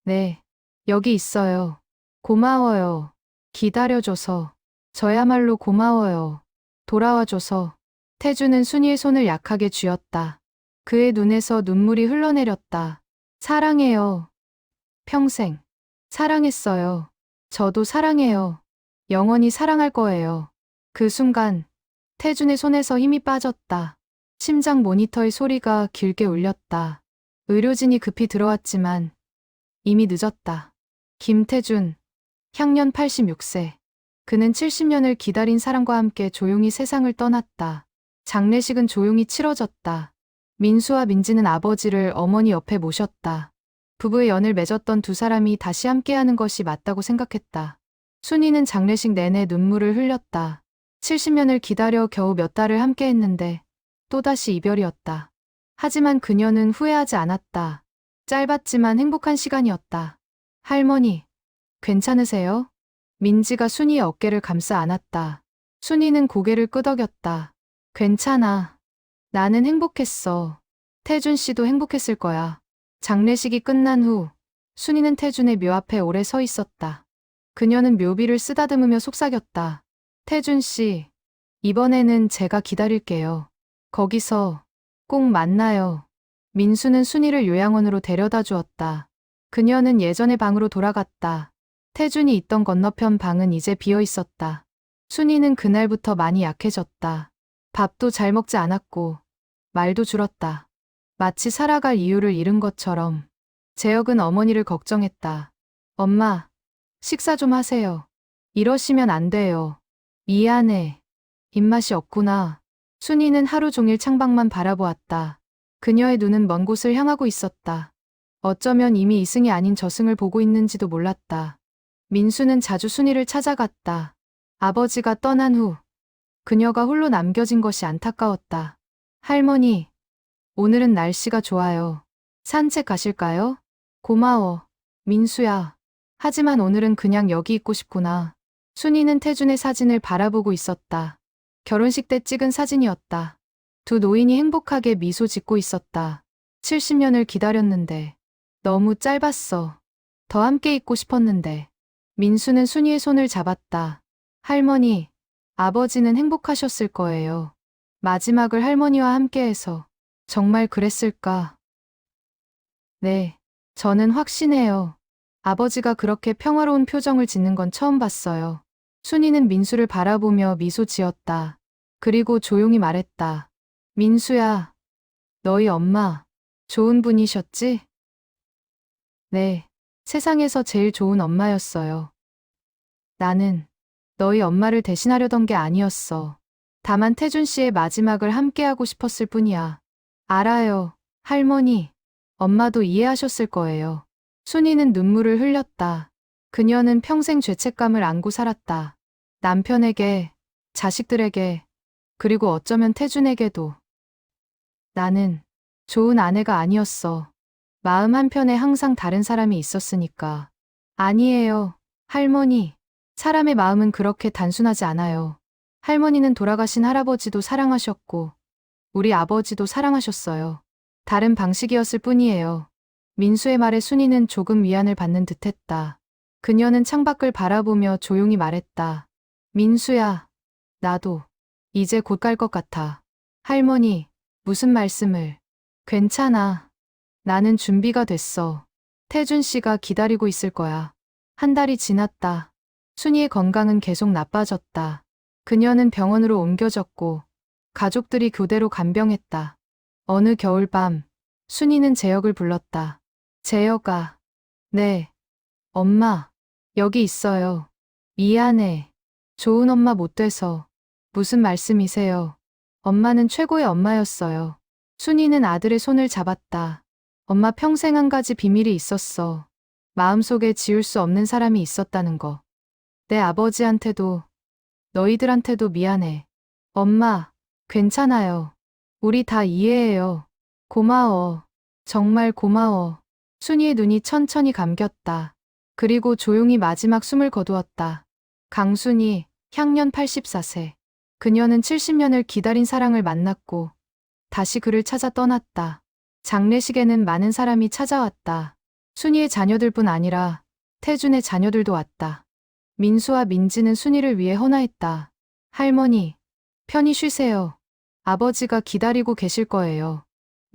네, 여기 있어요. 고마워요. 기다려줘서. 저야말로 고마워요. 돌아와줘서. 태주는 순이의 손을 약하게 쥐었다. 그의 눈에서 눈물이 흘러내렸다. 사랑해요. 평생. 사랑했어요. 저도 사랑해요. 영원히 사랑할 거예요. 그 순간 태준의 손에서 힘이 빠졌다. 심장 모니터의 소리가 길게 울렸다. 의료진이 급히 들어왔지만 이미 늦었다. 김태준, 향년 86세. 그는 70년을 기다린 사랑과 함께 조용히 세상을 떠났다. 장례식은 조용히 치러졌다. 민수와 민지는 아버지를 어머니 옆에 모셨다. 부부의 연을 맺었던 두 사람이 다시 함께하는 것이 맞다고 생각했다. 순이는 장례식 내내 눈물을 흘렸다. 70년을 기다려 겨우 몇 달을 함께했는데 또다시 이별이었다. 하지만 그녀는 후회하지 않았다. 짧았지만 행복한 시간이었다. 할머니, 괜찮으세요? 민지가 순이의 어깨를 감싸 안았다. 순이는 고개를 끄덕였다. 괜찮아. 나는 행복했어. 태준 씨도 행복했을 거야. 장례식이 끝난 후 순이는 태준의 묘 앞에 오래 서 있었다. 그녀는 묘비를 쓰다듬으며 속삭였다. 태준 씨, 이번에는 제가 기다릴게요. 거기서 꼭 만나요. 민수는 순이를 요양원으로 데려다 주었다. 그녀는 예전의 방으로 돌아갔다. 태준이 있던 건너편 방은 이제 비어 있었다. 순이는 그날부터 많이 약해졌다. 밥도 잘 먹지 않았고 말도 줄었다. 마치 살아갈 이유를 잃은 것처럼. 재혁은 어머니를 걱정했다. 엄마, 식사 좀 하세요. 이러시면 안 돼요. 미안해. 입맛이 없구나. 순이는 하루 종일 창밖만 바라보았다. 그녀의 눈은 먼 곳을 향하고 있었다. 어쩌면 이미 이승이 아닌 저승을 보고 있는지도 몰랐다. 민수는 자주 순이를 찾아갔다. 아버지가 떠난 후 그녀가 홀로 남겨진 것이 안타까웠다. 할머니, 오늘은 날씨가 좋아요. 산책 가실까요? 고마워, 민수야. 하지만 오늘은 그냥 여기 있고 싶구나. 순이는 태준의 사진을 바라보고 있었다. 결혼식 때 찍은 사진이었다. 두 노인이 행복하게 미소 짓고 있었다. 70년을 기다렸는데 너무 짧았어. 더 함께 있고 싶었는데. 민수는 순이의 손을 잡았다. 할머니, 아버지는 행복하셨을 거예요. 마지막을 할머니와 함께해서. 정말 그랬을까? 네, 저는 확신해요. 아버지가 그렇게 평화로운 표정을 짓는 건 처음 봤어요. 순이는 민수를 바라보며 미소 지었다. 그리고 조용히 말했다. 민수야, 너희 엄마, 좋은 분이셨지? 네, 세상에서 제일 좋은 엄마였어요. 나는 너희 엄마를 대신하려던 게 아니었어. 다만 태준 씨의 마지막을 함께하고 싶었을 뿐이야. 알아요, 할머니. 엄마도 이해하셨을 거예요. 순이는 눈물을 흘렸다. 그녀는 평생 죄책감을 안고 살았다. 남편에게, 자식들에게, 그리고 어쩌면 태준에게도. 나는 좋은 아내가 아니었어. 마음 한편에 항상 다른 사람이 있었으니까. 아니에요, 할머니. 사람의 마음은 그렇게 단순하지 않아요. 할머니는 돌아가신 할아버지도 사랑하셨고, 우리 아버지도 사랑하셨어요. 다른 방식이었을 뿐이에요. 민수의 말에 순이는 조금 위안을 받는 듯했다. 그녀는 창밖을 바라보며 조용히 말했다. 민수야, 나도 이제 곧 갈 것 같아. 할머니, 무슨 말씀을. 괜찮아. 나는 준비가 됐어. 태준 씨가 기다리고 있을 거야. 한 달이 지났다. 순이의 건강은 계속 나빠졌다. 그녀는 병원으로 옮겨졌고 가족들이 교대로 간병했다. 어느 겨울밤 순이는 재혁을 불렀다. 재혁아. 네. 엄마. 여기 있어요. 미안해. 좋은 엄마 못 돼서. 무슨 말씀이세요? 엄마는 최고의 엄마였어요. 순이는 아들의 손을 잡았다. 엄마 평생 한 가지 비밀이 있었어. 마음속에 지울 수 없는 사람이 있었다는 거. 내 아버지한테도 너희들한테도 미안해. 엄마, 괜찮아요. 우리 다 이해해요. 고마워. 정말 고마워. 순이의 눈이 천천히 감겼다. 그리고 조용히 마지막 숨을 거두었다. 강순이, 향년 84세. 그녀는 70년을 기다린 사랑을 만났고 다시 그를 찾아 떠났다. 장례식에는 많은 사람이 찾아왔다. 순이의 자녀들뿐 아니라 태준의 자녀들도 왔다. 민수와 민지는 순이를 위해 헌화했다. 할머니, 편히 쉬세요. 아버지가 기다리고 계실 거예요.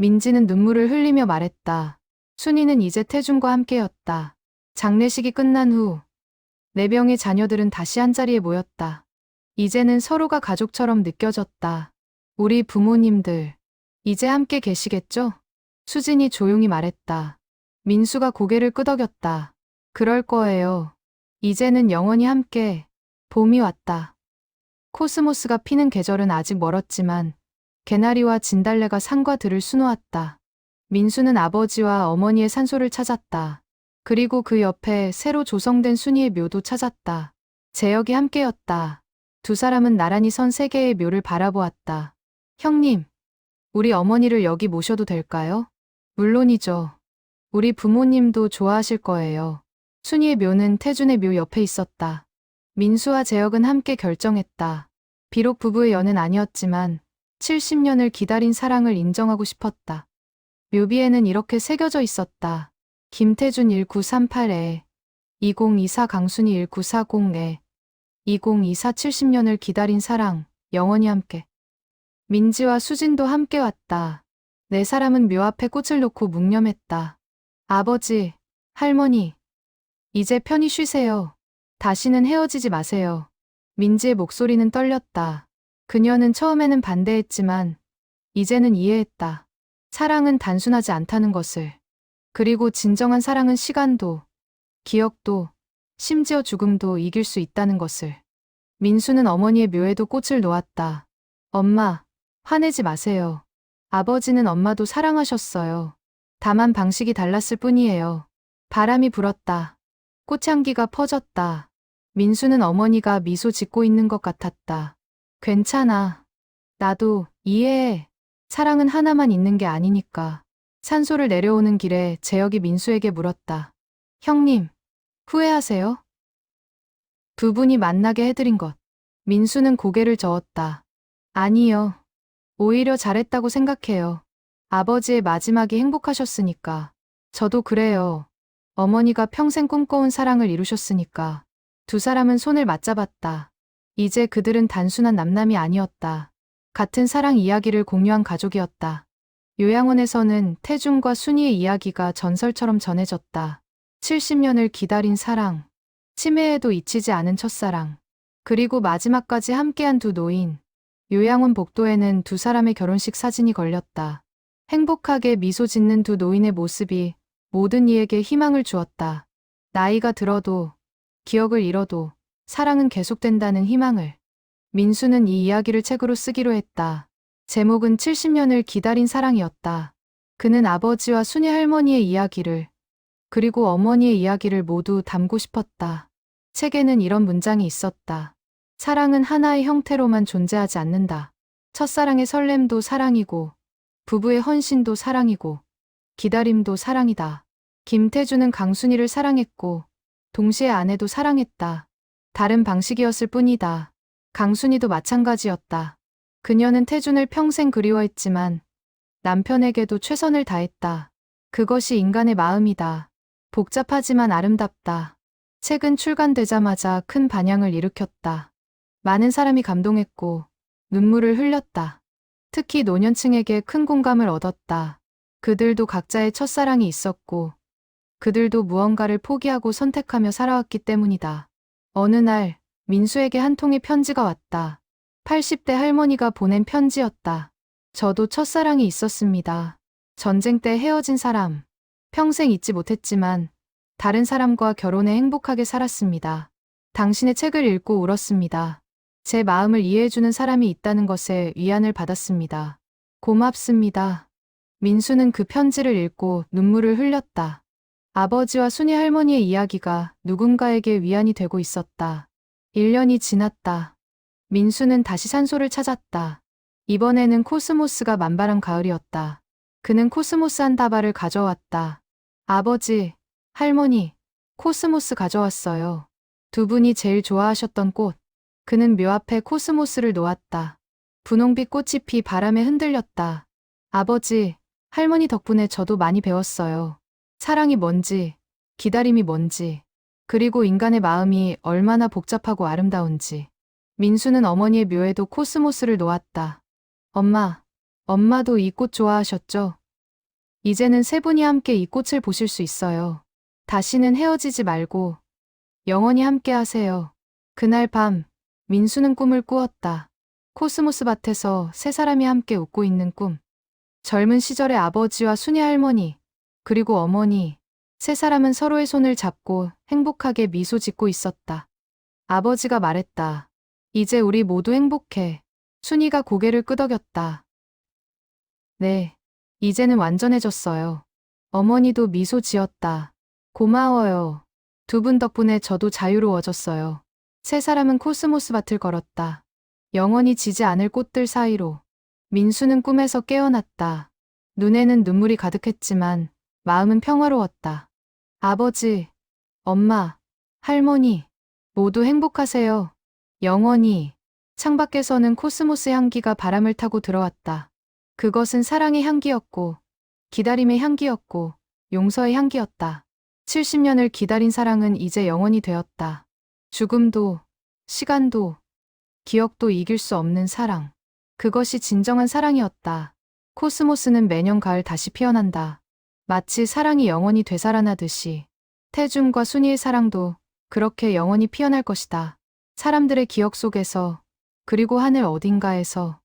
민지는 눈물을 흘리며 말했다. 순이는 이제 태준과 함께였다. 장례식이 끝난 후 4명의 자녀들은 다시 한자리에 모였다. 이제는 서로가 가족처럼 느껴졌다. 우리 부모님들, 이제 함께 계시겠죠? 수진이 조용히 말했다. 민수가 고개를 끄덕였다. 그럴 거예요. 이제는 영원히 함께. 봄이 왔다. 코스모스가 피는 계절은 아직 멀었지만 개나리와 진달래가 산과 들을 수놓았다. 민수는 아버지와 어머니의 산소를 찾았다. 그리고 그 옆에 새로 조성된 순이의 묘도 찾았다. 재혁이 함께였다. 두 사람은 나란히 선 세 개의 묘를 바라보았다. 형님, 우리 어머니를 여기 모셔도 될까요? 물론이죠. 우리 부모님도 좋아하실 거예요. 순이의 묘는 태준의 묘 옆에 있었다. 민수와 재혁은 함께 결정했다. 비록 부부의 연은 아니었지만 70년을 기다린 사랑을 인정하고 싶었다. 묘비에는 이렇게 새겨져 있었다. 김태준 1938에 2024 강순이 1940에 2024 70년을 기다린 사랑, 영원히 함께. 민지와 수진도 함께 왔다. 4사람은 묘 앞에 꽃을 놓고 묵념했다. 아버지, 할머니, 이제 편히 쉬세요. 다시는 헤어지지 마세요. 민지의 목소리는 떨렸다. 그녀는 처음에는 반대했지만 이제는 이해했다. 사랑은 단순하지 않다는 것을. 그리고 진정한 사랑은 시간도, 기억도, 심지어 죽음도 이길 수 있다는 것을. 민수는 어머니의 묘에도 꽃을 놓았다. 엄마, 화내지 마세요. 아버지는 엄마도 사랑하셨어요. 다만 방식이 달랐을 뿐이에요. 바람이 불었다. 꽃향기가 퍼졌다. 민수는 어머니가 미소 짓고 있는 것 같았다. 괜찮아. 나도 이해해. 사랑은 하나만 있는 게 아니니까. 산소를 내려오는 길에 재혁이 민수에게 물었다. 형님, 후회하세요? 두 분이 만나게 해드린 것. 민수는 고개를 저었다. 아니요. 오히려 잘했다고 생각해요. 아버지의 마지막이 행복하셨으니까. 저도 그래요. 어머니가 평생 꿈꿔온 사랑을 이루셨으니까. 두 사람은 손을 맞잡았다. 이제 그들은 단순한 남남이 아니었다. 같은 사랑 이야기를 공유한 가족이었다. 요양원에서는 태준과 순이의 이야기가 전설처럼 전해졌다. 70년을 기다린 사랑, 치매에도 잊히지 않은 첫사랑, 그리고 마지막까지 함께한 두 노인. 요양원 복도에는 두 사람의 결혼식 사진이 걸렸다. 행복하게 미소 짓는 두 노인의 모습이 모든 이에게 희망을 주었다. 나이가 들어도, 기억을 잃어도 사랑은 계속된다는 희망을. 민수는 이 이야기를 책으로 쓰기로 했다. 제목은 70년을 기다린 사랑이었다. 그는 아버지와 순이 할머니의 이야기를, 그리고 어머니의 이야기를 모두 담고 싶었다. 책에는 이런 문장이 있었다. 사랑은 하나의 형태로만 존재하지 않는다. 첫사랑의 설렘도 사랑이고, 부부의 헌신도 사랑이고, 기다림도 사랑이다. 김태준은 강순이를 사랑했고, 동시에 아내도 사랑했다. 다른 방식이었을 뿐이다. 강순이도 마찬가지였다. 그녀는 태준을 평생 그리워했지만 남편에게도 최선을 다했다. 그것이 인간의 마음이다. 복잡하지만 아름답다. 책은 출간되자마자 큰 반향을 일으켰다. 많은 사람이 감동했고 눈물을 흘렸다. 특히 노년층에게 큰 공감을 얻었다. 그들도 각자의 첫사랑이 있었고 그들도 무언가를 포기하고 선택하며 살아왔기 때문이다. 어느 날 민수에게 한 통의 편지가 왔다. 80대 할머니가 보낸 편지였다. 저도 첫사랑이 있었습니다. 전쟁 때 헤어진 사람. 평생 잊지 못했지만 다른 사람과 결혼해 행복하게 살았습니다. 당신의 책을 읽고 울었습니다. 제 마음을 이해해주는 사람이 있다는 것에 위안을 받았습니다. 고맙습니다. 민수는 그 편지를 읽고 눈물을 흘렸다. 아버지와 순이 할머니의 이야기가 누군가에게 위안이 되고 있었다. 1년이 지났다. 민수는 다시 산소를 찾았다. 이번에는 코스모스가 만발한 가을이었다. 그는 코스모스 한 다발을 가져왔다. 아버지, 할머니, 코스모스 가져왔어요. 두 분이 제일 좋아하셨던 꽃. 그는 묘 앞에 코스모스를 놓았다. 분홍빛 꽃이 피 바람에 흔들렸다. 아버지, 할머니 덕분에 저도 많이 배웠어요. 사랑이 뭔지, 기다림이 뭔지, 그리고 인간의 마음이 얼마나 복잡하고 아름다운지. 민수는 어머니의 묘에도 코스모스를 놓았다. 엄마도 이 꽃 좋아하셨죠? 이제는 세 분이 함께 이 꽃을 보실 수 있어요. 다시는 헤어지지 말고 영원히 함께 하세요. 그날 밤, 민수는 꿈을 꾸었다. 코스모스 밭에서 세 사람이 함께 웃고 있는 꿈. 젊은 시절의 아버지와 순이 할머니, 그리고 어머니, 세 사람은 서로의 손을 잡고 행복하게 미소 짓고 있었다. 아버지가 말했다. 이제 우리 모두 행복해. 순이가 고개를 끄덕였다. 네, 이제는 완전해졌어요. 어머니도 미소 지었다. 고마워요. 두 분 덕분에 저도 자유로워졌어요. 세 사람은 코스모스 밭을 걸었다. 영원히 지지 않을 꽃들 사이로. 민수는 꿈에서 깨어났다. 눈에는 눈물이 가득했지만 마음은 평화로웠다. 아버지, 엄마, 할머니, 모두 행복하세요. 영원히. 창밖에서는 코스모스 향기가 바람을 타고 들어왔다. 그것은 사랑의 향기였고, 기다림의 향기였고, 용서의 향기였다. 70년을 기다린 사랑은 이제 영원히 되었다. 죽음도, 시간도, 기억도 이길 수 없는 사랑. 그것이 진정한 사랑이었다. 코스모스는 매년 가을 다시 피어난다. 마치 사랑이 영원히 되살아나듯이. 태준과 순이의 사랑도 그렇게 영원히 피어날 것이다. 사람들의 기억 속에서, 그리고 하늘 어딘가에서.